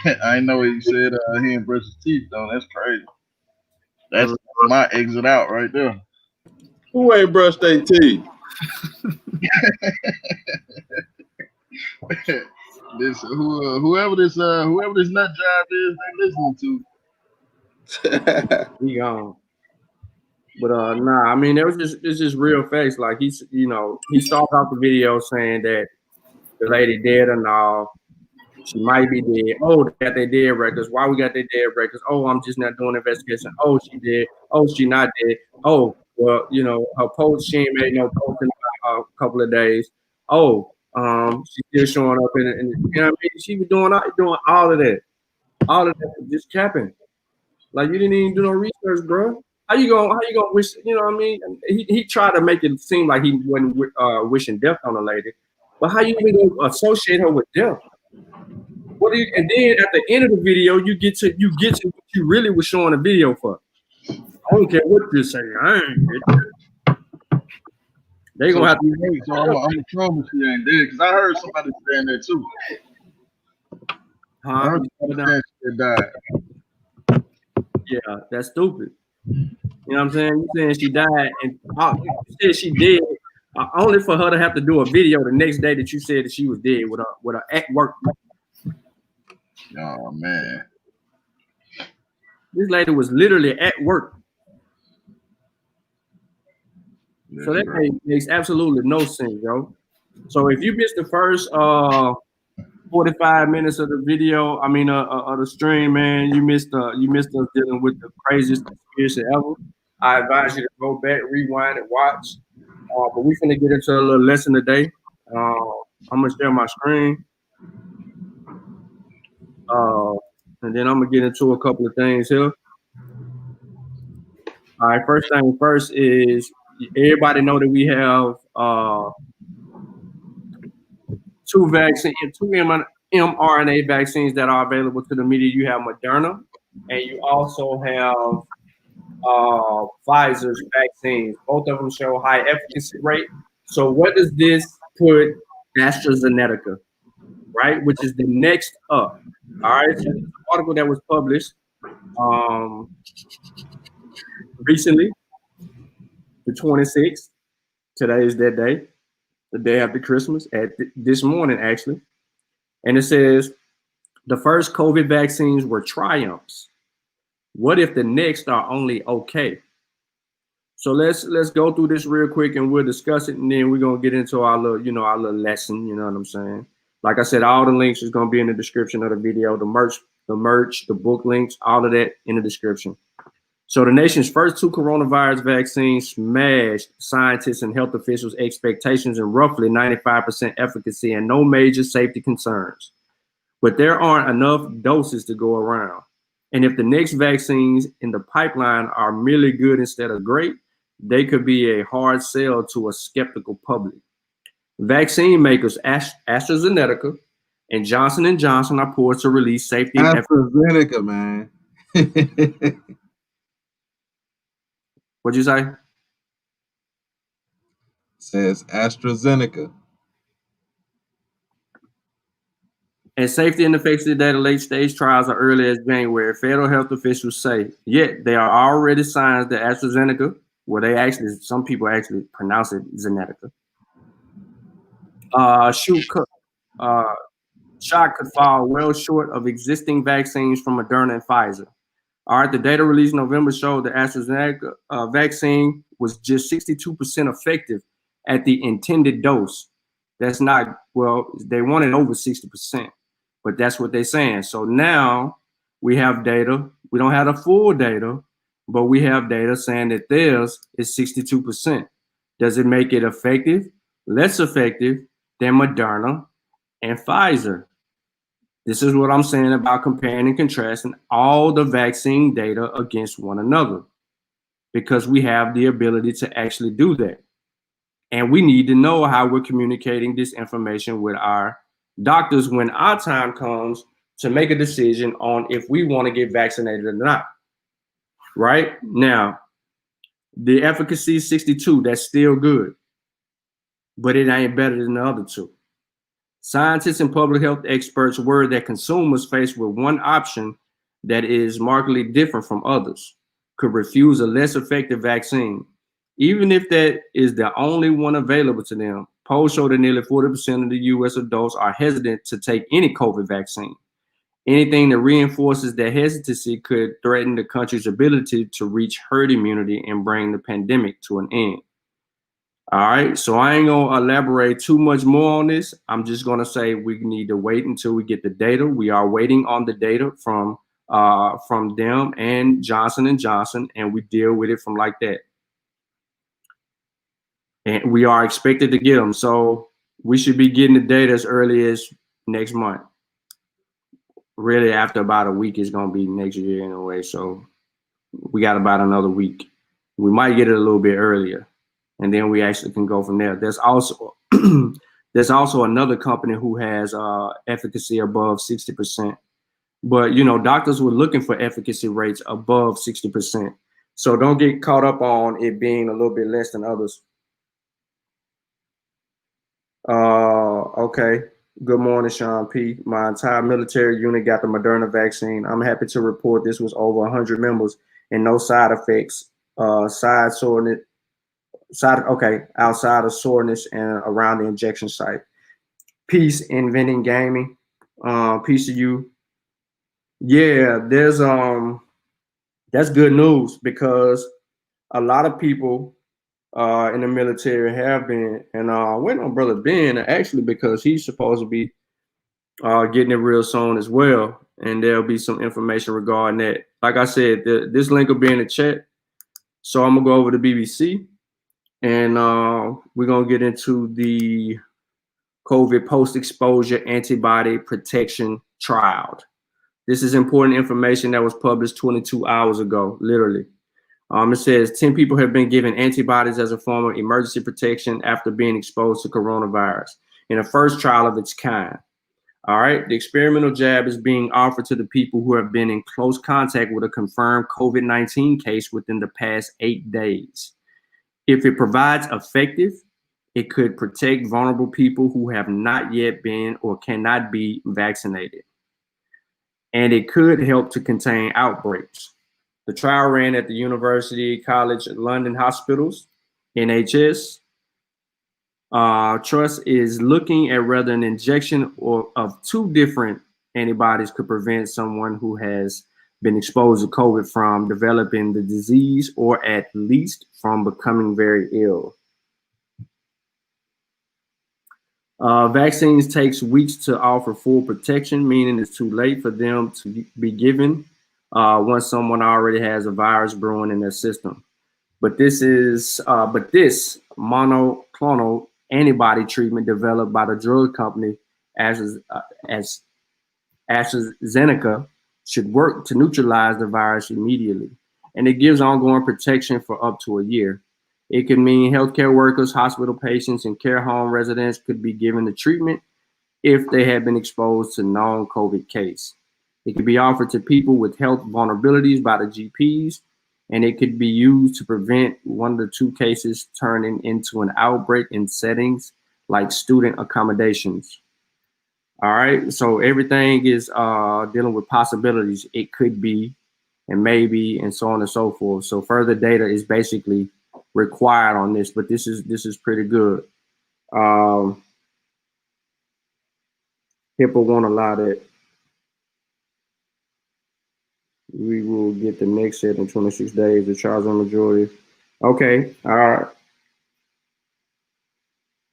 I didn't know he said he ain't brush his teeth though. That's crazy. That's my exit out right there. Who ain't brushed their teeth? Whoever this nut job is they listening to. He gone. But nah, I mean it's just real facts. Like he started out the video saying that the lady dead and all. She might be dead. Oh, they got their dead records. Why we got their dead records? Oh, I'm just not doing investigation. Oh, she dead. Oh, she not dead. Oh, well, her post, she ain't made no post in a couple of days. Oh, she's still showing up in you know what I mean? She was doing all of that. All of that just capping. Like you didn't even do no research, bro. How you gonna wish? You know what I mean? He tried to make it seem like he wasn't wishing death on a lady, but how you even gonna associate her with death? What do you? And then at the end of the video, you get to what you really was showing the video for. I don't care what you're saying. I ain't get it. They gonna have to. So I'm a trouble she ain't dead because I heard somebody saying that too. I heard somebody saying she died. Yeah, that's stupid. You know what I'm saying? You saying she died, and you said she did, only for her to have to do a video the next day that you said that she was dead with a at work. Oh man, this lady was literally at work. That's so that right. makes absolutely no sense, yo. So if you missed the first 45 minutes of the video, I mean of the stream, man, you missed us dealing with the craziest conspiracy ever. I advise you to go back, rewind, and watch. But we're gonna get into a little lesson today. I'm gonna share my screen, and then I'm gonna get into a couple of things here. All right, first thing first is everybody know that we have two mRNA vaccines that are available to the media. You have Moderna, and you also have Pfizer's vaccines. Both of them show high efficacy rate. So what does this put Astrazeneca, right? Which is the next up. All right, so this article that was published recently, the 26th. Today is that day, the day after Christmas, this morning actually. And it says, the first COVID vaccines were triumphs. What if the next are only okay? So let's go through this real quick and we'll discuss it, and then we're gonna get into our little lesson, you know what I'm saying? Like I said, all the links is gonna be in the description of the video, the merch, the book links, all of that in the description. So the nation's first two coronavirus vaccines smashed scientists and health officials' expectations in roughly 95% efficacy and no major safety concerns. But there aren't enough doses to go around. And if the next vaccines in the pipeline are merely good instead of great, they could be a hard sell to a skeptical public. Vaccine makers Astrazeneca and Johnson & Johnson are poised to release safety and Astrazeneca, man. What'd you say? Says Astrazeneca. And safety and effectiveness data late stage trials are early as January. Federal health officials say, yet there are already signs that AstraZeneca, some people actually pronounce it Zenetica, shot could fall well short of existing vaccines from Moderna and Pfizer. All right, the data released in November showed the AstraZeneca vaccine was just 62% effective at the intended dose. That's not, well, they wanted over 60%, but that's what they're saying. So now we have data. We don't have the full data, but we have data saying that theirs is 62%. Does it make it effective? Less effective than Moderna and Pfizer? This is what I'm saying about comparing and contrasting all the vaccine data against one another, because we have the ability to actually do that. And we need to know how we're communicating this information with our doctors when our time comes to make a decision on if we want to get vaccinated or not. Right? Now, the efficacy is 62. That's still good, but it ain't better than the other two. Scientists and public health experts worry that consumers faced with one option that is markedly different from others could refuse a less effective vaccine, even if that is the only one available to them. Polls show that nearly 40% of the U.S. adults are hesitant to take any COVID vaccine. Anything that reinforces that hesitancy could threaten the country's ability to reach herd immunity and bring the pandemic to an end. All right, so I ain't gonna elaborate too much more on this. I'm just gonna say we need to wait until we get the data. We are waiting on the data from them and Johnson & Johnson, and we deal with it from like that. And we are expected to get them. So we should be getting the data as early as next month. Really, after about a week, it's gonna be next year anyway. So we got about another week. We might get it a little bit earlier, and then we actually can go from there. There's also there's also another company who has efficacy above 60%. But, you know, doctors were looking for efficacy rates above 60%. So don't get caught up on it being a little bit less than others. Okay. Good morning, Shawn P. My entire military unit got the Moderna vaccine. I'm happy to report this was over 100 members and no side effects, outside of soreness and around the injection site. Peace, Inventing Gaming. Peace to you. Yeah, that's good news, because a lot of people in the military have been, and waiting on Brother Ben actually, because he's supposed to be getting it real soon as well, and there'll be some information regarding that. Like I said, this link will be in the chat, so I'm gonna go over to BBC, and we're gonna get into the COVID post-exposure antibody protection trial. This is important information that was published 22 hours ago, literally. It says 10 people have been given antibodies as a form of emergency protection after being exposed to coronavirus in a first trial of its kind. All right, the experimental jab is being offered to the people who have been in close contact with a confirmed COVID-19 case within the past 8 days. If it provides effective, it could protect vulnerable people who have not yet been or cannot be vaccinated. And it could help to contain outbreaks. The trial ran at the University College London Hospitals, NHS. Trust is looking at whether an injection of 2 different antibodies could prevent someone who has been exposed to COVID from developing the disease, or at least from becoming very ill. Vaccines takes weeks to offer full protection, meaning it's too late for them to be given once someone already has a virus brewing in their system. But this monoclonal antibody treatment developed by the drug company Astrazeneca should work to neutralize the virus immediately, and it gives ongoing protection for up to a year. It could mean healthcare workers, hospital patients, and care home residents could be given the treatment if they had been exposed to known COVID case. It could be offered to people with health vulnerabilities by the GPs, and it could be used to prevent 1 to 2 cases turning into an outbreak in settings like student accommodations. All right, so everything is dealing with possibilities. It could be, and maybe, and so on and so forth. So further data is basically required on this, but this is pretty good. HIPAA won't allow that. We will get the next set in 26 days. The trials are majority. Okay, all right.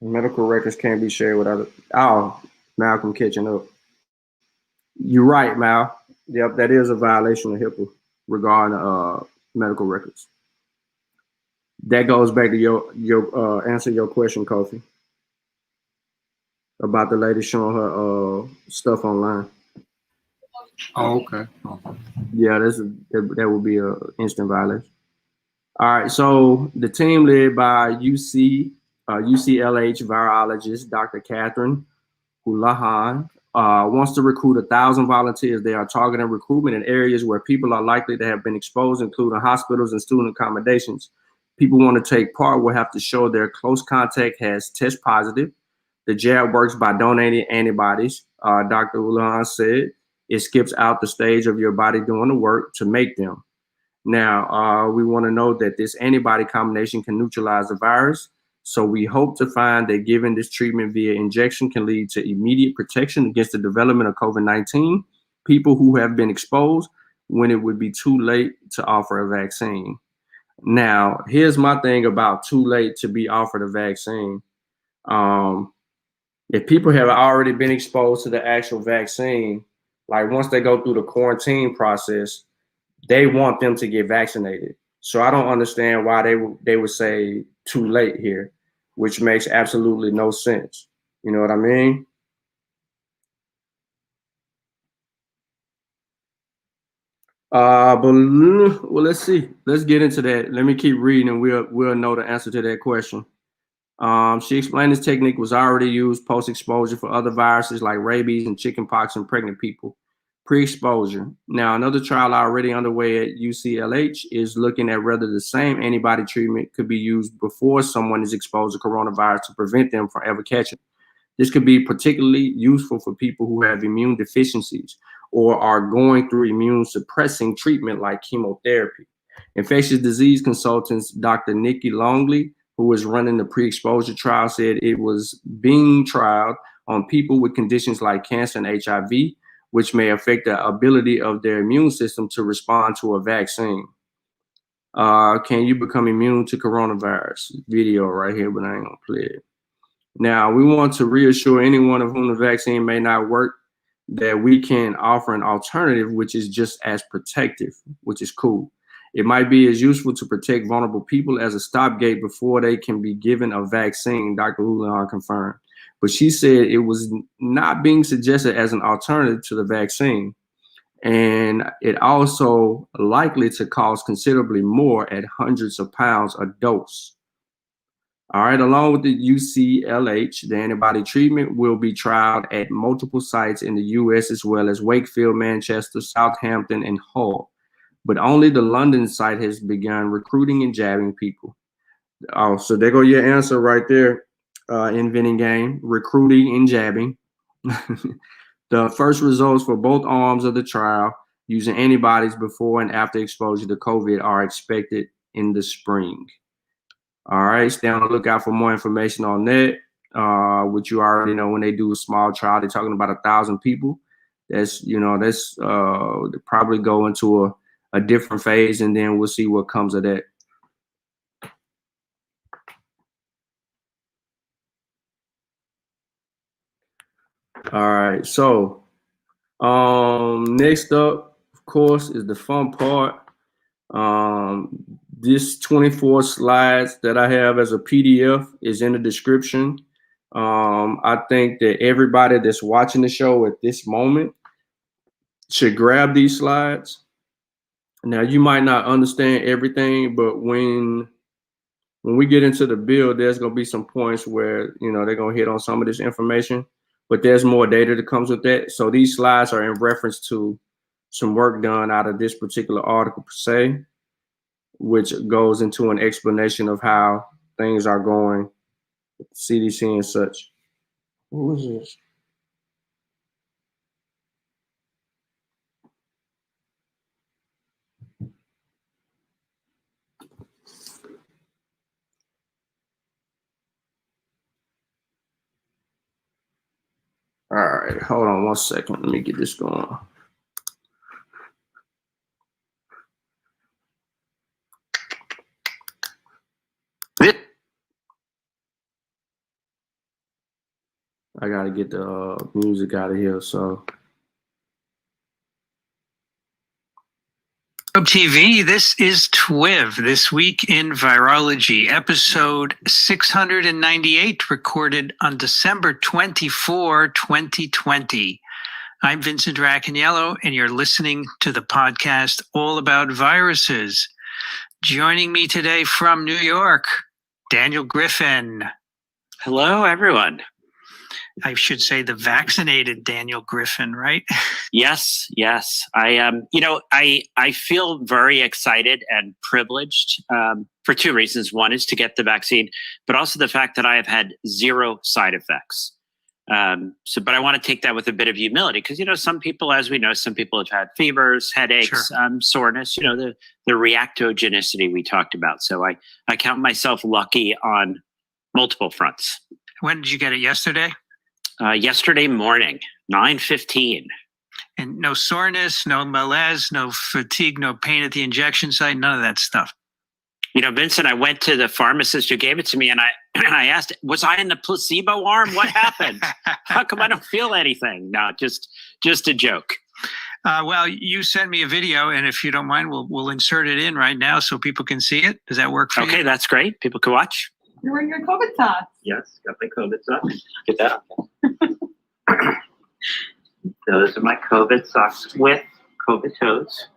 Medical records can't be shared without it. Oh, Malcolm catching up. You're right, Mal. Yep, that is a violation of HIPAA regarding medical records. That goes back to your answer your question, Kofi, about the lady showing her stuff online. Oh, okay. Yeah, that would be a instant violation. All right, so the team led by UCLH virologist Dr. Catherine Houlihan wants to recruit 1,000 volunteers. They are targeting recruitment in areas where people are likely to have been exposed, including hospitals and student accommodations. People want to take part will have to show their close contact has test positive. The jab works by donating antibodies. Dr. Houlihan said it skips out the stage of your body doing the work to make them. Now, we want to know that this antibody combination can neutralize the virus. So we hope to find that giving this treatment via injection can lead to immediate protection against the development of COVID-19, people who have been exposed when it would be too late to offer a vaccine. Now, here's my thing about too late to be offered a vaccine. If people have already been exposed to the actual vaccine, like once they go through the quarantine process, they want them to get vaccinated. So I don't understand why they would say too late here, which makes absolutely no sense. You know what I mean? But well, let's see. Let's get into that. Let me keep reading, and we'll know the answer to that question. She explained this technique was already used post-exposure for other viruses like rabies and chickenpox in pregnant people. Pre-exposure. Now, another trial already underway at UCLH is looking at whether the same antibody treatment could be used before someone is exposed to coronavirus to prevent them from ever catching it. This could be particularly useful for people who have immune deficiencies or are going through immune suppressing treatment like chemotherapy. Infectious disease consultants Dr. Nikki Longley, who was running the pre-exposure trial, said it was being trialed on people with conditions like cancer and HIV, which may affect the ability of their immune system to respond to a vaccine. Can you become immune to coronavirus? Video right here, but I ain't gonna play it. Now, we want to reassure anyone of whom the vaccine may not work that we can offer an alternative which is just as protective, which is cool. It might be as useful to protect vulnerable people as a stopgate before they can be given a vaccine, Dr. Houlihan confirmed. But she said it was not being suggested as an alternative to the vaccine. And it also likely to cost considerably more at hundreds of pounds a dose. All right, along with the UCLH, the antibody treatment will be trialed at multiple sites in the U.S. as well as Wakefield, Manchester, Southampton, and Hull. But only the London site has begun recruiting and jabbing people. Oh, so there go your answer right there, inventing game, recruiting and jabbing. The first results for both arms of the trial using antibodies before and after exposure to COVID are expected in the spring. All right, stay on the lookout for more information on that, which you already know when they do a small trial, they're talking about 1,000 people. That's probably go into a different phase, and then we'll see what comes of that. All right, so next up, of course, is the fun part. This 24 slides that I have as a PDF is in the description. I think that everybody that's watching the show at this moment should grab these slides. Now, you might not understand everything, but when we get into the build, there's going to be some points where, they're going to hit on some of this information, but there's more data that comes with that. So these slides are in reference to some work done out of this particular article per se, which goes into an explanation of how things are going with the CDC and such. Who is this? All right, hold on one second. Let me get this going. I gotta get the music out of here, so. TV, this is Twiv, This Week in Virology, episode 698, recorded on December 24, 2020. I'm Vincent Racaniello, and you're listening to the podcast all about viruses. Joining me today from New York, Daniel Griffin. Hello, everyone. I should say the vaccinated Daniel Griffin, right? Yes. I feel very excited and privileged for two reasons. One is to get the vaccine, but also the fact that I have had zero side effects. But I want to take that with a bit of humility because, some people, as we know, some people have had fevers, headaches, sure. Soreness, the reactogenicity we talked about. So I count myself lucky on multiple fronts. When did you get it? Yesterday? Yesterday morning, 9:15. And no soreness, no malaise, no fatigue, no pain at the injection site, none of that stuff. Vincent, I went to the pharmacist who gave it to me and I asked, was I in the placebo arm? What happened? How come I don't feel anything? No, just a joke. Well, you sent me a video, and if you don't mind, we'll insert it in right now so people can see it. Does that work for you? Okay, that's great. People can watch. You're wearing your COVID socks. Yes, got my COVID socks. Get that. Those are my COVID socks with COVID toes.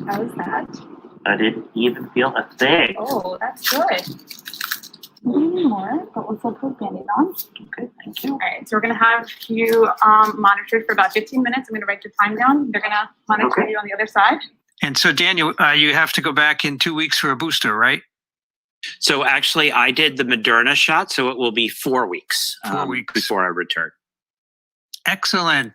How was that? I didn't even feel a thing. Oh, that's good. Maybe more, but we'll still put Band-Aid on. Okay, thank you. All right, so we're gonna have you monitored for about 15 minutes. I'm gonna write your time down. They're gonna monitor you on the other side. And so, Daniel, you have to go back in 2 weeks for a booster, right? So actually, I did the Moderna shot, so it will be 4 weeks. 4 weeks before I return. Excellent.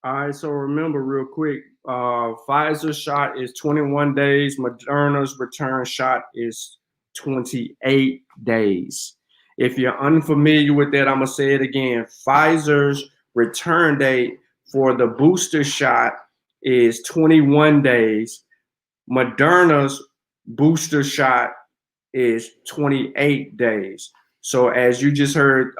All right, so remember real quick, Pfizer shot is 21 days. Moderna's return shot is 28 days. If you're unfamiliar with that, I'm going to say it again. Pfizer's return date for the booster shot is 21 days. Moderna's booster shot is 28 days. So as you just heard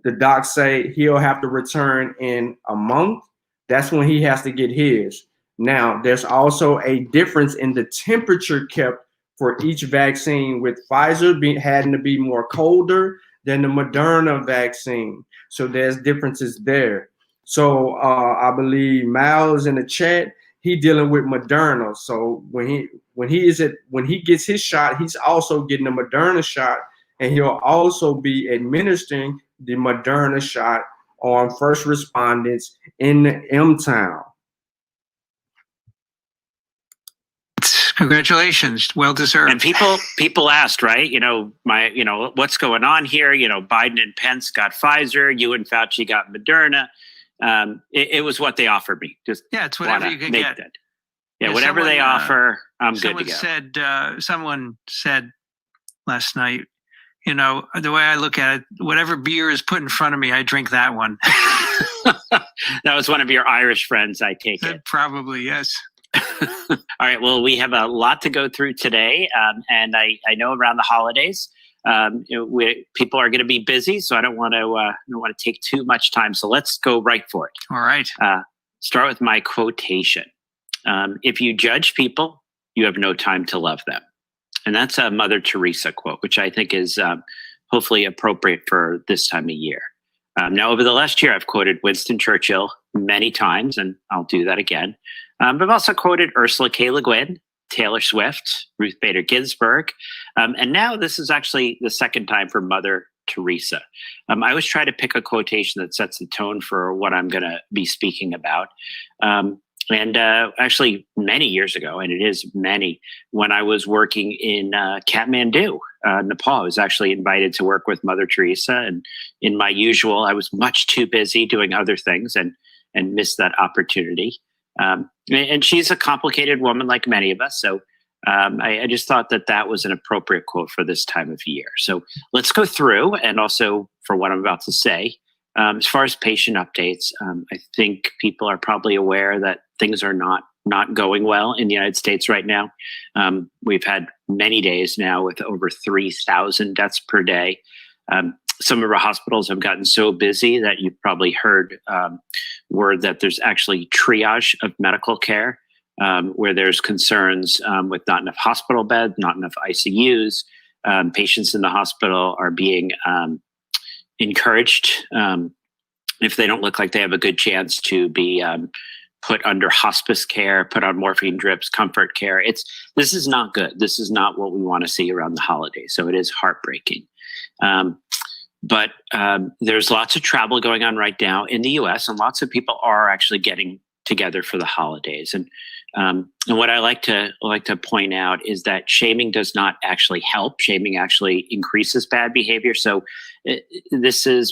the doc say, he'll have to return in a month. That's when he has to get his. Now, there's also a difference in the temperature kept for each vaccine, with Pfizer having to be more colder than the Moderna vaccine. So there's differences there. So I believe Miles in the chat, he dealing with Moderna. So when he gets his shot, he's also getting a Moderna shot, and he'll also be administering the Moderna shot on first responders in the M-Town. Congratulations, well deserved. And people asked, right? What's going on here? Biden and Pence got Pfizer, you and Fauci got Moderna. It was what they offered me. Just it's whatever you can get. That. Yeah, whatever they offer, I'm good to go. Someone said last night, the way I look at it, whatever beer is put in front of me, I drink that one. That was one of your Irish friends, I take it. Probably, yes. All right. Well, we have a lot to go through today, and I know around the holidays, people are going to be busy, so I don't want to take too much time. So let's go right for it. All right. Start with my quotation. If you judge people, you have no time to love them, and that's a Mother Teresa quote, which I think is hopefully appropriate for this time of year. Now, over the last year, I've quoted Winston Churchill many times, and I'll do that again. But I've also quoted Ursula K. Le Guin, Taylor Swift, Ruth Bader Ginsburg, and now this is actually the second time for Mother Teresa. I always try to pick a quotation that sets the tone for what I'm going to be speaking about. And actually, many years ago, and it is many, when I was working in Kathmandu, Nepal, I was actually invited to work with Mother Teresa. And in my usual, I was much too busy doing other things and missed that opportunity. And she's a complicated woman like many of us. So I just thought that was an appropriate quote for this time of year. So let's go through, and also for what I'm about to say. As far as patient updates, I think people are probably aware that things are not going well in the United States right now. We've had many days now with over 3,000 deaths per day. Some of our hospitals have gotten so busy that you've probably heard word that there's actually triage of medical care, where there's concerns with not enough hospital beds, not enough ICUs. Patients in the hospital are being encouraged, if they don't look like they have a good chance, to be put under hospice care, put on morphine drips, comfort care. This is not good. This is not what we want to see around the holidays. So it is heartbreaking. But there's lots of travel going on right now in the U.S., and lots of people are actually getting together for the holidays. And what I like to point out is that shaming does not actually help. Shaming actually increases bad behavior. So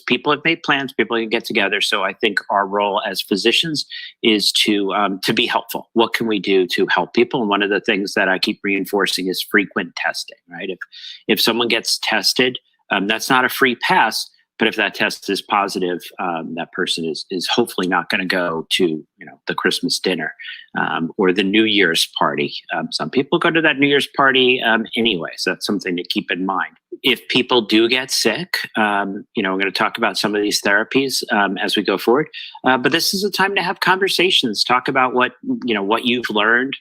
people have made plans, people can get together. So I think our role as physicians is to be helpful. What can we do to help people? And one of the things that I keep reinforcing is frequent testing, right? If someone gets tested, that's not a free pass, but if that test is positive, that person is hopefully not going to go to the Christmas dinner or the New Year's party. Some people go to that New Year's party anyway, so that's something to keep in mind. If people do get sick, we're going to talk about some of these therapies as we go forward. But this is a time to have conversations, talk about what you've learned.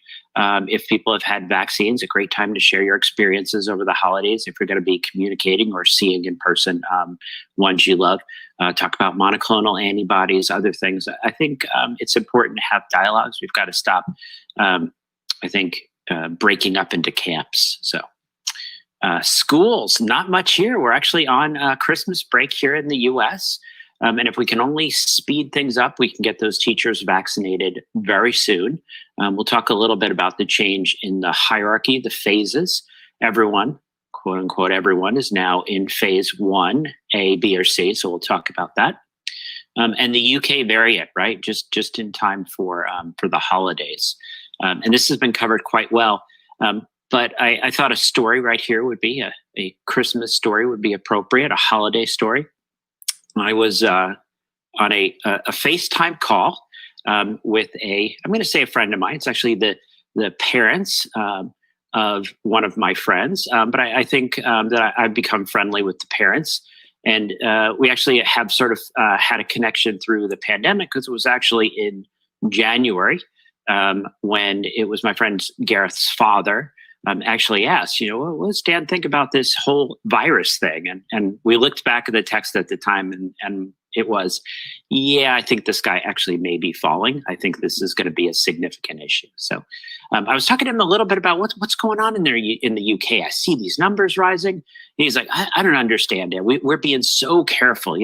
If people have had vaccines, a great time to share your experiences over the holidays. If you're going to be communicating or seeing in person ones you love, talk about monoclonal antibodies, other things. I think it's important to have dialogues. We've got to stop, breaking up into camps. So schools, not much here. We're actually on Christmas break here in the U.S. And if we can only speed things up, we can get those teachers vaccinated very soon. We'll talk a little bit about the change in the hierarchy, the phases. Everyone, quote unquote, everyone is now in phase 1, A, B, or C. So we'll talk about that. And the UK variant, right? Just in time for the holidays. And this has been covered quite well. But I thought a story right here would be a Christmas story would be appropriate, a holiday story. I was on a FaceTime call with I'm going to say a friend of mine. It's actually the parents of one of my friends. But I think that I've become friendly with the parents. And we actually have sort of had a connection through the pandemic because it was actually in January when it was my friend Gareth's father actually asked, what does Dan think about this whole virus thing? And we looked back at the text at the time and it was, I think this guy actually may be falling. I think this is going to be a significant issue. So I was talking to him a little bit about what's going on in there in the UK. I see these numbers rising. And he's like, I don't understand it. We're being so careful.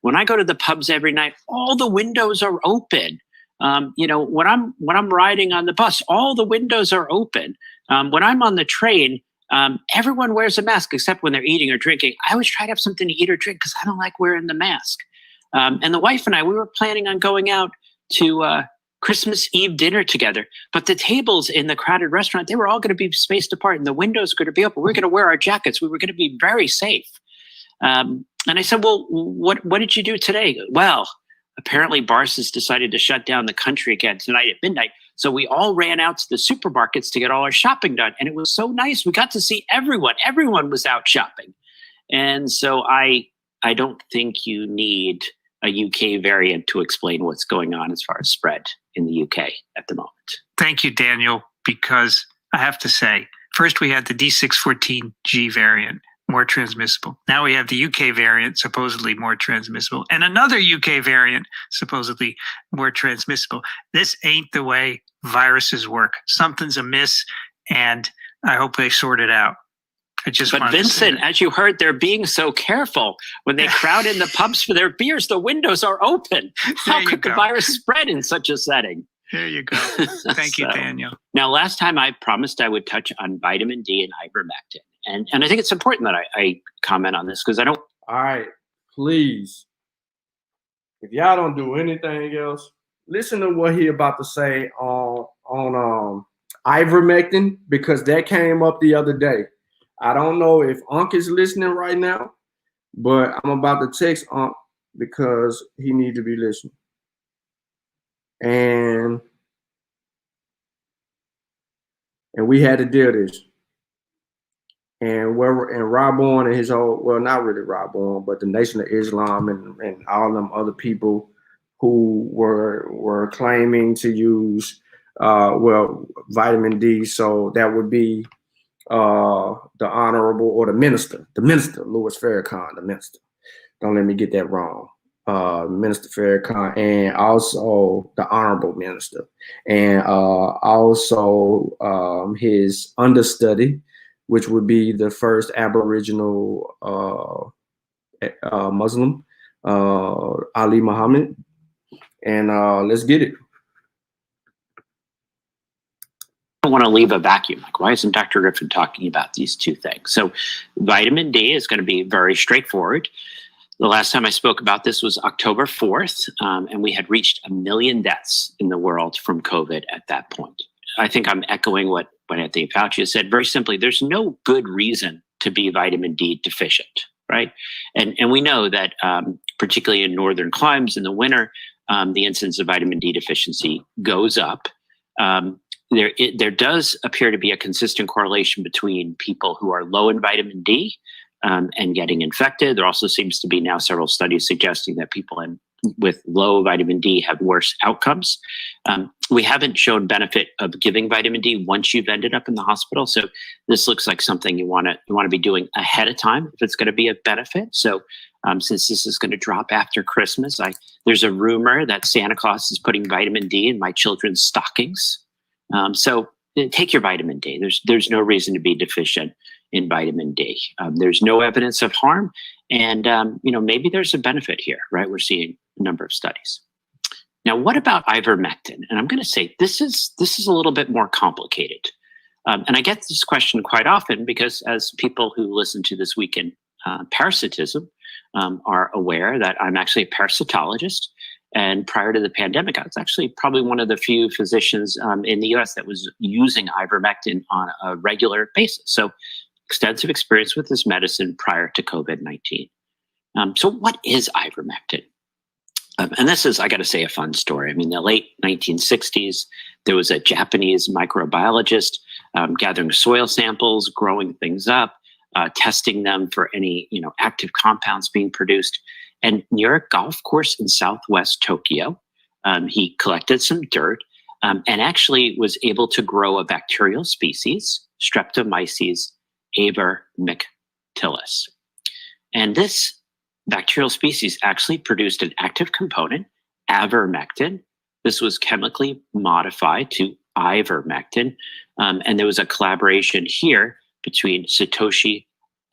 When I go to the pubs every night, all the windows are open. When I'm riding on the bus, all the windows are open. When I'm on the train, everyone wears a mask except when they're eating or drinking. I always try to have something to eat or drink because I don't like wearing the mask. And the wife and I, we were planning on going out to Christmas Eve dinner together. But the tables in the crowded restaurant, they were all going to be spaced apart and the windows were going to be open. We were going to wear our jackets. We were going to be very safe. And I said, well, what did you do today? Well, apparently bars has decided to shut down the country again tonight at midnight. So we all ran out to the supermarkets to get all our shopping done. And it was so nice. We got to see everyone. Everyone was out shopping. And so I don't think you need a UK variant to explain what's going on as far as spread in the UK at the moment. Thank you, Daniel, because I have to say, first we had the D614G variant, more transmissible. Now we have the UK variant, supposedly more transmissible, and another UK variant, supposedly more transmissible. This ain't the way viruses work. Something's amiss, and I hope they sort it out. But Vincent, as you heard, they're being so careful. When they crowd in the pubs for their beers, the windows are open. How could the virus spread in such a setting? There you go. Thank you, Daniel. Now, last time I promised I would touch on vitamin D and ivermectin. And I think it's important that I comment on this because I don't. All right, please. If y'all don't do anything else, listen to what he about to say on ivermectin because that came up the other day. I don't know if Unc is listening right now, but I'm about to text Unc because he needs to be listening. And we had to deal this. And Rabon and his whole, well, not really Rabon, but the Nation of Islam and all them other people who were claiming to use vitamin D. So that would be the honorable or the minister, Louis Farrakhan, the minister. Don't let me get that wrong. Minister Farrakhan, and also the honorable minister, and also his understudy, which would be the first Aboriginal Muslim, Ali Muhammad. And let's get it. I don't want to leave a vacuum. Like, why isn't Dr. Griffin talking about these two things? So vitamin D is going to be very straightforward. The last time I spoke about this was October 4th, and we had reached 1 million deaths in the world from COVID at that point. I think I'm echoing what Anthony Fauci has said. Very simply, there's no good reason to be vitamin D deficient, right? And we know that particularly in northern climes in the winter, the incidence of vitamin D deficiency goes up. There does appear to be a consistent correlation between people who are low in vitamin D and getting infected. There also seems to be now several studies suggesting that people with low vitamin D have worse outcomes. We haven't shown benefit of giving vitamin D once you've ended up in the hospital. So this looks like something you want to be doing ahead of time if it's going to be of benefit. So since this is going to drop after Christmas, there's a rumor that Santa Claus is putting vitamin D in my children's stockings. So take your vitamin D. There's no reason to be deficient in vitamin D. There's no evidence of harm, and maybe there's a benefit here, right? We're seeing a number of studies. Now, what about ivermectin? And I'm going to say this is a little bit more complicated. And I get this question quite often because as people who listen to This Week in Parasitism are aware that I'm actually a parasitologist. And prior to the pandemic, I was actually probably one of the few physicians in the US that was using ivermectin on a regular basis. So extensive experience with this medicine prior to COVID-19. So what is ivermectin? And this is, I got to say, a fun story. I mean, the late 1960s, there was a Japanese microbiologist gathering soil samples, growing things up, testing them for any active compounds being produced. And near a golf course in southwest Tokyo, he collected some dirt and actually was able to grow a bacterial species, Streptomyces avermictilis. And this bacterial species actually produced an active component, avermectin. This was chemically modified to ivermectin. And there was a collaboration here between Satoshi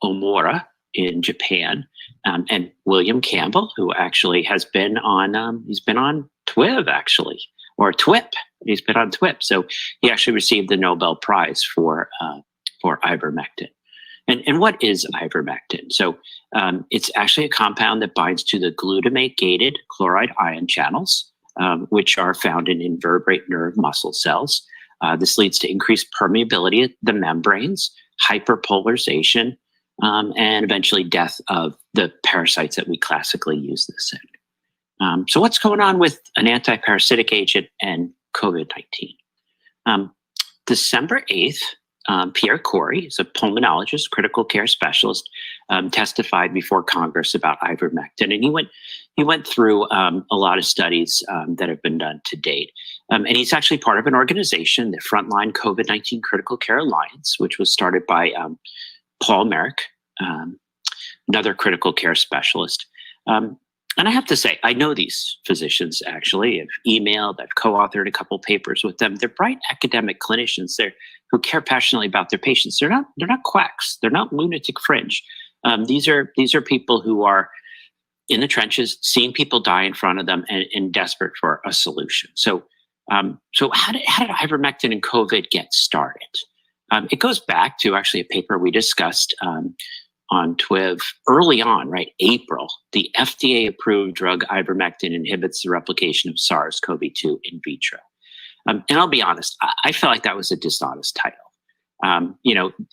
Omura in Japan and William Campbell, who actually has been on, he's been on Twiv actually, or TWIP. He's been on TWIP. So he actually received the Nobel Prize for ivermectin. And what is ivermectin? So it's actually a compound that binds to the glutamate-gated chloride ion channels, which are found in invertebrate nerve muscle cells. This leads to increased permeability of the membranes, hyperpolarization, and eventually death of the parasites that we classically use this in. So what's going on with an antiparasitic agent and COVID-19? December 8th, Pierre Corey, is a pulmonologist, critical care specialist, testified before Congress about ivermectin. And he went through a lot of studies that have been done to date. And he's actually part of an organization, the Frontline COVID-19 Critical Care Alliance, which was started by Paul Merrick, another critical care specialist. And I have to say, I know these physicians actually. I've emailed, I've co-authored a couple papers with them. They're bright academic clinicians there who care passionately about their patients. They're not quacks. They're not lunatic fringe. These are people who are in the trenches, seeing people die in front of them and desperate for a solution. So how did ivermectin and COVID get started? It goes back to actually a paper we discussed on Twiv early on, right? April. The FDA-approved drug ivermectin inhibits the replication of SARS-CoV-2 in vitro. And I'll be honest, I felt like that was a dishonest title.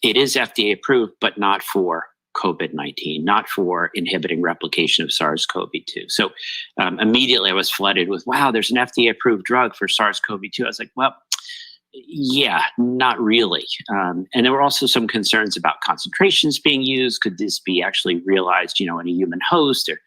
It is FDA-approved, but not for COVID-19, not for inhibiting replication of SARS-CoV-2. So immediately I was flooded with, wow, there's an FDA-approved drug for SARS-CoV-2. I was like, well, yeah, not really. And there were also some concerns about concentrations being used. Could this be actually realized, in a human host, or,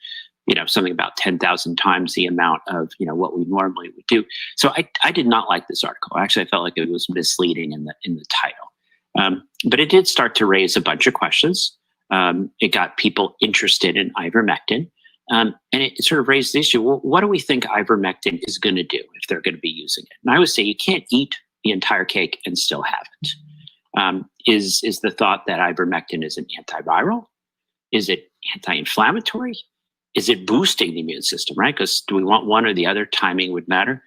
something about 10,000 times the amount of, what we normally would do. So I did not like this article. Actually, I felt like it was misleading in the title. But it did start to raise a bunch of questions. It got people interested in ivermectin. And it sort of raised the issue, well, what do we think ivermectin is going to do if they're going to be using it? And I would say you can't eat the entire cake and still have it. Is the thought that ivermectin is an antiviral? Is it anti-inflammatory? Is it boosting the immune system, right? Because do we want one or the other? Timing would matter.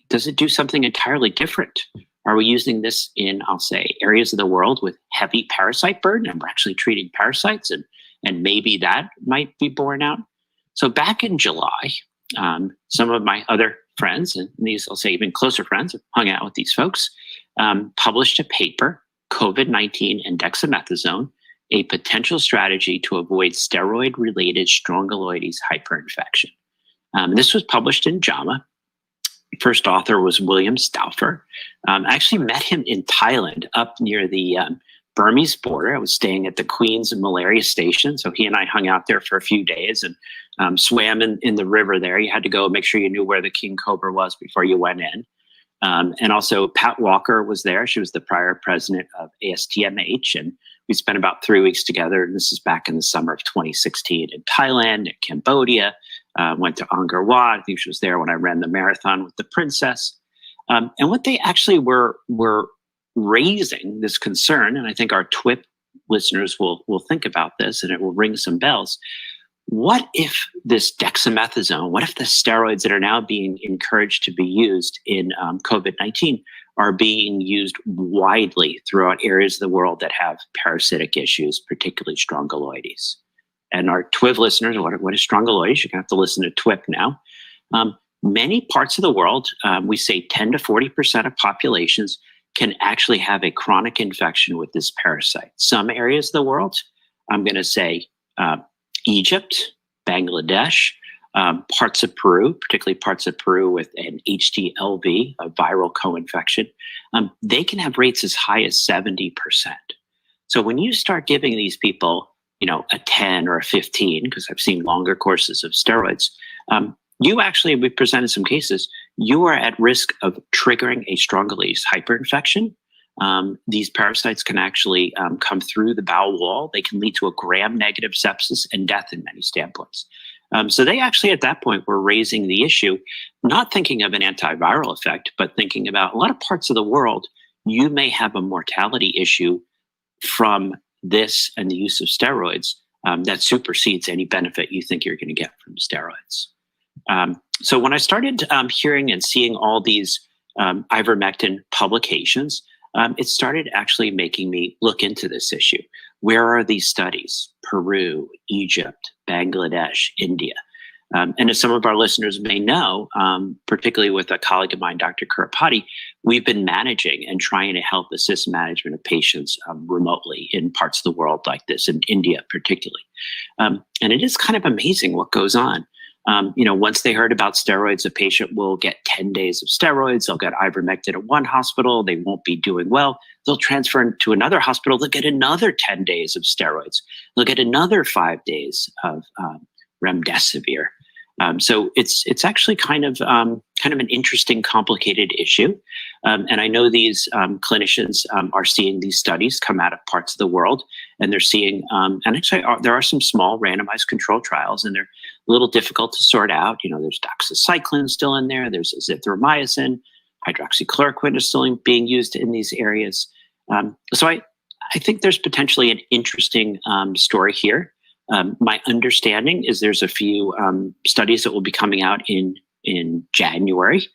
Does it do something entirely different? Are we using this in, I'll say, areas of the world with heavy parasite burden, and we're actually treating parasites, and maybe that might be borne out? So back in July, some of my other friends, and these I'll say even closer friends, have hung out with these folks, published a paper, COVID-19 and dexamethasone, a potential strategy to avoid steroid-related strongyloides hyperinfection. This was published in JAMA. First author was William Stauffer. I actually met him in Thailand up near the Burmese border. I was staying at the Queen's Malaria Station. So he and I hung out there for a few days and swam in the river there. You had to go make sure you knew where the king cobra was before you went in. And also Pat Walker was there. She was the prior president of ASTMH. And we spent about 3 weeks together. And this is back in the summer of 2016 in Thailand, in Cambodia. Went to Angkor Wat. I think she was there when I ran the marathon with the princess. And what they actually were raising this concern, and I think our TWIP listeners will think about this and it will ring some bells. What if this dexamethasone, what if the steroids that are now being encouraged to be used in COVID-19 are being used widely throughout areas of the world that have parasitic issues, particularly strongyloides? And our TWIV listeners, what is strongyloides? You're going to have to listen to TWIP now. Many parts of the world, we say 10 to 40% of populations can actually have a chronic infection with this parasite. Some areas of the world, I'm going to say Egypt, Bangladesh, parts of Peru, particularly parts of Peru with an HTLV, a viral co-infection, they can have rates as high as 70%. So when you start giving these people, a 10 or a 15, because I've seen longer courses of steroids, we presented some cases, you are at risk of triggering a strongyloides hyperinfection. These parasites can actually come through the bowel wall. They can lead to a gram-negative sepsis and death in many standpoints. So they actually, at that point, were raising the issue, not thinking of an antiviral effect, but thinking about a lot of parts of the world, you may have a mortality issue from this and the use of steroids that supersedes any benefit you think you're going to get from steroids. So when I started hearing and seeing all these ivermectin publications, it started actually making me look into this issue. Where are these studies? Peru, Egypt, Bangladesh, India. And as some of our listeners may know, particularly with a colleague of mine, Dr. Kurapati, we've been managing and trying to help assist management of patients remotely in parts of the world like this, in India particularly. And it is kind of amazing what goes on. Once they heard about steroids, a patient will get 10 days of steroids. They'll get ivermectin at one hospital. They won't be doing well. They'll transfer to another hospital. They'll get another 10 days of steroids. They'll get another 5 days of remdesivir. So it's actually kind of an interesting, complicated issue. And I know these clinicians are seeing these studies come out of parts of the world, and they're seeing, and actually there are some small randomized control trials, and they're a little difficult to sort out. There's doxycycline still in there. There's azithromycin. Hydroxychloroquine is still being used in these areas. So I think there's potentially an interesting story here. My understanding is there's a few studies that will be coming out in January.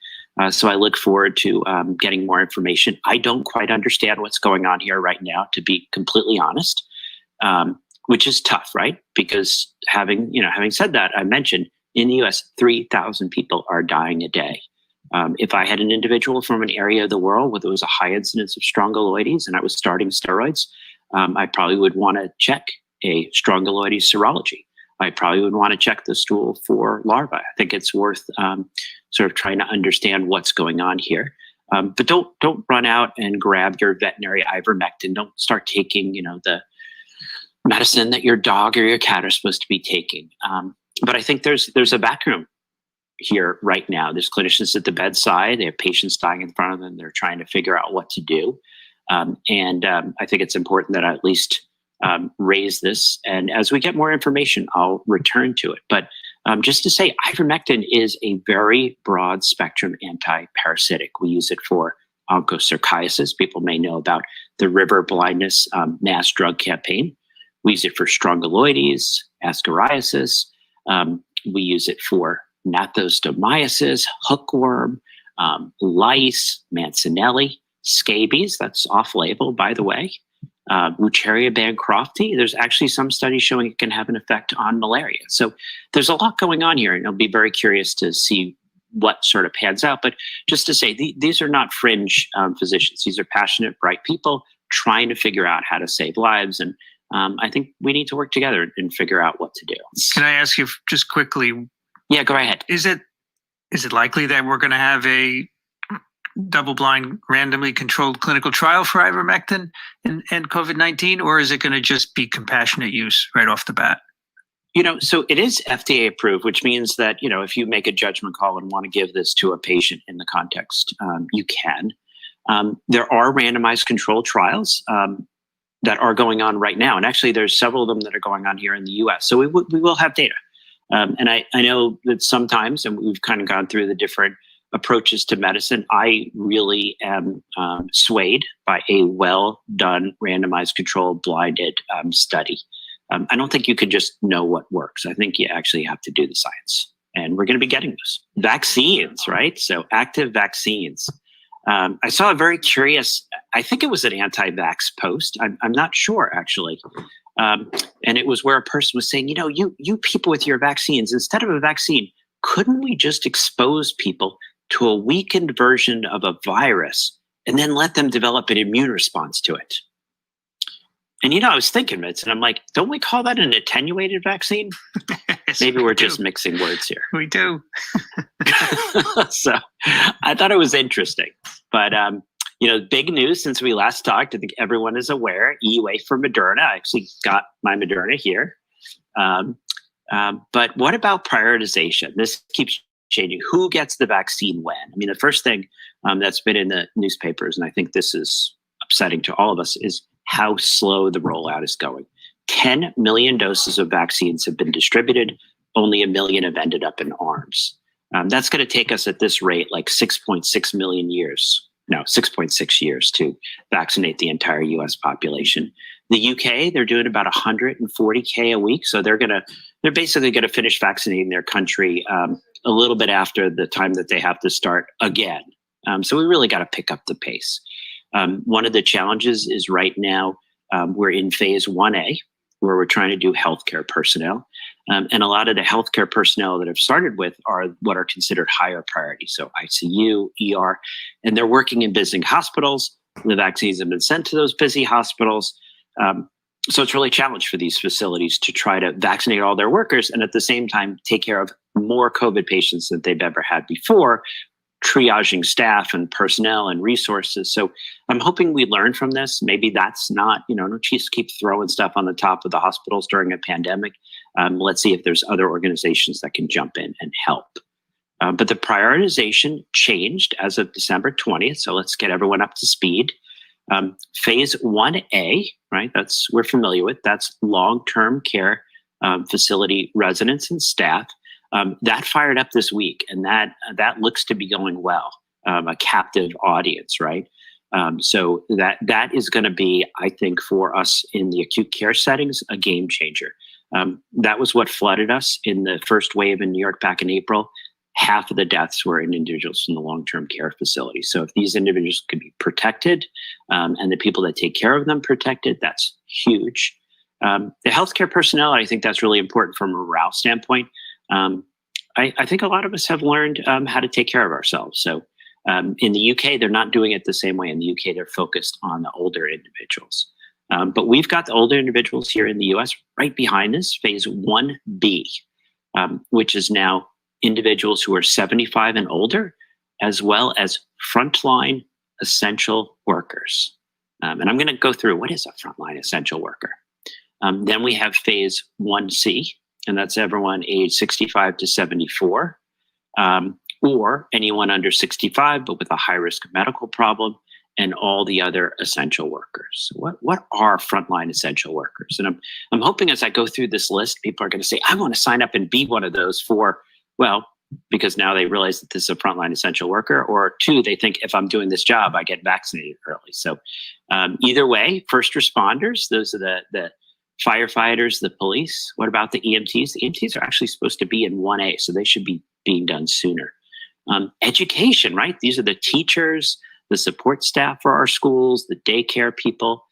So I look forward to getting more information. I don't quite understand what's going on here right now, to be completely honest, which is tough, right? Because having said that, I mentioned in the US, 3,000 people are dying a day. If I had an individual from an area of the world where there was a high incidence of strongyloides and I was starting steroids, I probably would want to check a strongyloides serology. I probably would want to check the stool for larvae. I think it's worth sort of trying to understand what's going on here. But don't run out and grab your veterinary ivermectin. Don't start taking, the medicine that your dog or your cat are supposed to be taking. But I think there's a vacuum here right now. There's clinicians at the bedside. They have patients dying in front of them. They're trying to figure out what to do. And I think it's important that I at least raise this. And as we get more information, I'll return to it. But just to say, ivermectin is a very broad spectrum anti-parasitic. We use it for onchocerciasis. People may know about the river blindness mass drug campaign. We use it for strongyloides, ascariasis. We use it for gnathostomiasis, hookworm, lice, mancinelli, scabies. That's off-label, by the way. Wucheria bancrofti, there's actually some studies showing it can have an effect on malaria. So there's a lot going on here, and I'll be very curious to see what sort of pans out. But just to say, these are not fringe physicians. These are passionate, bright people trying to figure out how to save lives. And I think we need to work together and figure out what to do. Can I ask you just quickly, Yeah, go ahead. Is it likely that we're going to have a double-blind, randomly controlled clinical trial for ivermectin and COVID-19, or is it going to just be compassionate use right off the bat? So it is FDA approved, which means that, if you make a judgment call and want to give this to a patient in the context, you can. There are randomized controlled trials that are going on right now. And actually, there's several of them that are going on here in the US. So we will have data. And I know that sometimes, and we've kind of gone through the different approaches to medicine, I really am swayed by a well-done, randomized controlled, blinded study. I don't think you can just know what works. I think you actually have to do the science. And we're going to be getting those. Vaccines, right? So active vaccines. I saw a very curious, I think it was an anti-vax post. I'm not sure, actually. And it was where a person was saying, you people with your vaccines, instead of a vaccine, couldn't we just expose people to a weakened version of a virus and then let them develop an immune response to it? And, I was thinking, Mitz, and I'm like, don't we call that an attenuated vaccine? Yes, maybe we're just mixing words here. We do. So I thought it was interesting. But, big news since we last talked, I think everyone is aware, EUA for Moderna. I actually got my Moderna here. But what about prioritization? This keeps changing. Who gets the vaccine when? I mean, the first thing that's been in the newspapers, and I think this is upsetting to all of us, is how slow the rollout is going. 10 million doses of vaccines have been distributed. Only 1 million have ended up in arms. That's going to take us at this rate like 6.6 million years. No, 6.6 years to vaccinate the entire US population. The UK, they're doing about 140K a week. So they're basically going to finish vaccinating their country a little bit after the time that they have to start again. So we really got to pick up the pace. One of the challenges is right now we're in phase 1A, where we're trying to do healthcare personnel. And a lot of the healthcare personnel that have started with are what are considered higher priority. So ICU, ER, and they're working in busy hospitals. The vaccines have been sent to those busy hospitals. So it's really a challenge for these facilities to try to vaccinate all their workers and at the same time take care of more COVID patients than they've ever had before, triaging staff and personnel and resources. So I'm hoping we learn from this. Maybe that's not, don't just keep throwing stuff on the top of the hospitals during a pandemic. Let's see if there's other organizations that can jump in and help. But the prioritization changed as of December 20th. So let's get everyone up to speed. Phase 1A, right? We're familiar with. That's long-term care facility residents and staff. That fired up this week, and that looks to be going well. A captive audience, right? So that is going to be, I think, for us in the acute care settings, a game changer. That was what flooded us in the first wave in New York back in April. Half of the deaths were in individuals in the long-term care facility. So if these individuals could be protected and the people that take care of them protected, that's huge. The healthcare personnel, I think that's really important from a morale standpoint. I think a lot of us have learned how to take care of ourselves. So in the UK, they're not doing it the same way. In the UK, they're focused on the older individuals. But we've got the older individuals here in the US right behind this, phase 1B, which is now individuals who are 75 and older, as well as frontline essential workers. And I'm going to go through what is a frontline essential worker. Then we have phase 1C, and that's everyone age 65 to 74, or anyone under 65 but with a high-risk medical problem, and all the other essential workers. What are frontline essential workers? And I'm hoping as I go through this list, people are going to say, I want to sign up and be one of those because now they realize that this is a frontline essential worker, or two, they think if I'm doing this job, I get vaccinated early. So either way, first responders, those are the firefighters, the police. What about the EMTs? The EMTs are actually supposed to be in 1A, so they should be being done sooner. Education, right? These are the teachers, the support staff for our schools, the daycare people.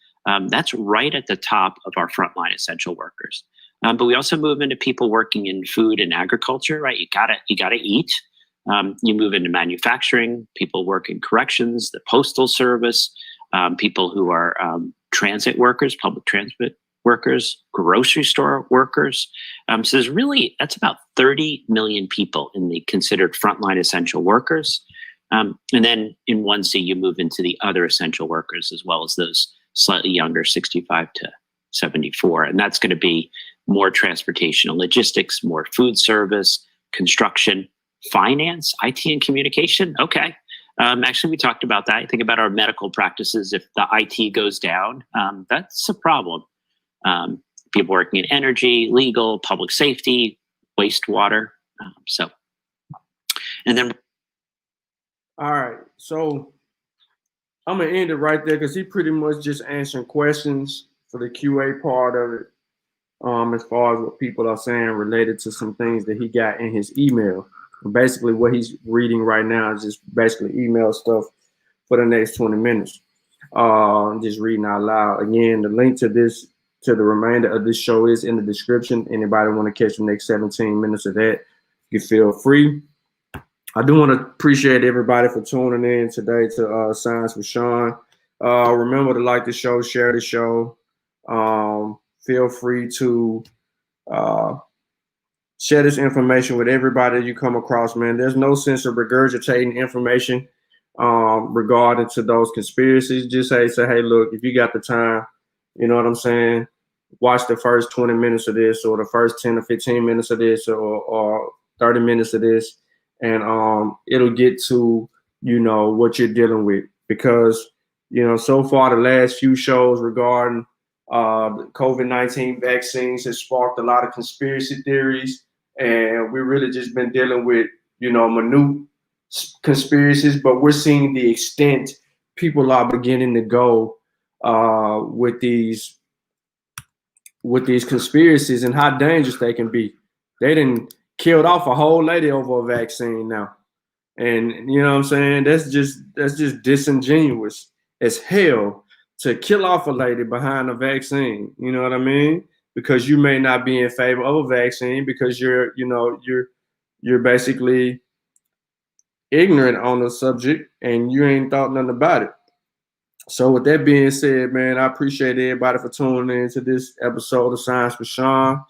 That's right at the top of our frontline essential workers. But we also move into people working in food and agriculture, right? You gotta eat. You move into manufacturing, people work in corrections, the postal service, people who are transit workers, public transit workers, grocery store workers. So that's about 30 million people in the considered frontline essential workers. And then in 1C, you move into the other essential workers, as well as those slightly younger, 65 to 74. And that's going to be more transportation and logistics, more food service, construction, finance, IT and communication. Okay. Actually, we talked about that. I think about our medical practices. If the IT goes down, that's a problem. People working in energy, legal, public safety, wastewater. And then. All right. So I'm going to end it right there because he pretty much just answering questions for the QA part of it. As far as what people are saying related to some things that he got in his email. And basically what he's reading right now is just basically email stuff for the next 20 minutes. Just reading out loud. Again, the link to the remainder of this show is in the description. Anybody want to catch the next 17 minutes of that, you feel free. I do want to appreciate everybody for tuning in today to Science with Shawn. Remember to like the show, share the show. Feel free to share this information with everybody you come across, man. There's no sense of regurgitating information regarding to those conspiracies. Just say, hey, look, if you got the time, you know what I'm saying? Watch the first 20 minutes of this or the first 10 or 15 minutes of this or 30 minutes of this. And it'll get to, what you're dealing with. Because, so far the last few shows regarding COVID-19 vaccines has sparked a lot of conspiracy theories, and we've really just been dealing with, minute conspiracies, but we're seeing the extent people are beginning to go with these conspiracies and how dangerous they can be. They didn't killed off a whole lady over a vaccine now, and you know what I'm saying? That's just disingenuous as hell. To kill off a lady behind a vaccine, you know what I mean? Because you may not be in favor of a vaccine because you're basically ignorant on the subject and you ain't thought nothing about it. So with that being said, man, I appreciate everybody for tuning in to this episode of Science with Shawn.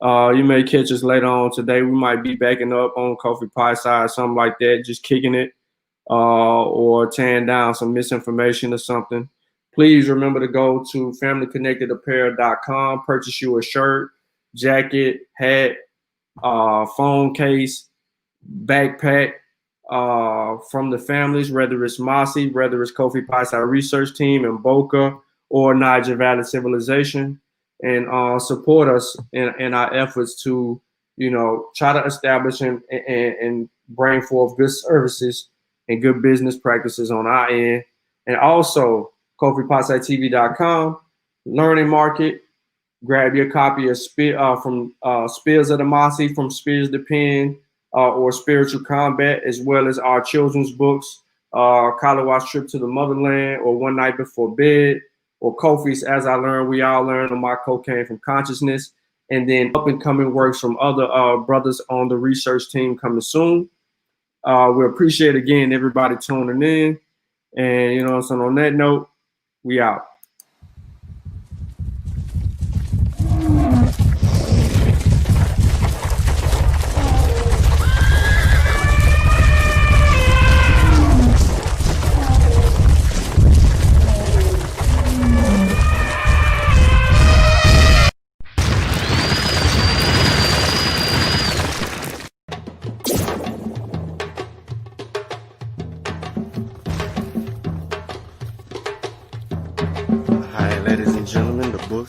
You may catch us later on today. We might be backing up on Coffee Pie side, something like that, just kicking it or tearing down some misinformation or something. Please remember to go to familyconnectedapparel.com, purchase you a shirt, jacket, hat, phone case, backpack from the families, whether it's Mossy, whether it's Kofi Paisai Research Team in Boca or Niger Valley Civilization, and support us in our efforts to, try to establish and bring forth good services and good business practices on our end. And also, KofiPaisaiTV.com, Learning Market. Grab your copy of from Spears of the Mossy, from Spears the Pen, or Spiritual Combat, as well as our children's books, Kalawa's Trip to the Motherland, or One Night Before Bed, or Kofi's As I Learn, We All Learn, on My Cocaine from Consciousness, and then up-and-coming works from other brothers on the research team coming soon. We appreciate, again, everybody tuning in. And, so on that note, we out.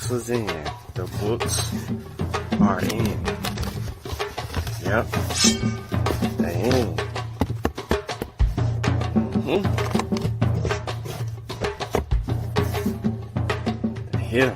Was in. The books are in. Yep. They in. They're here.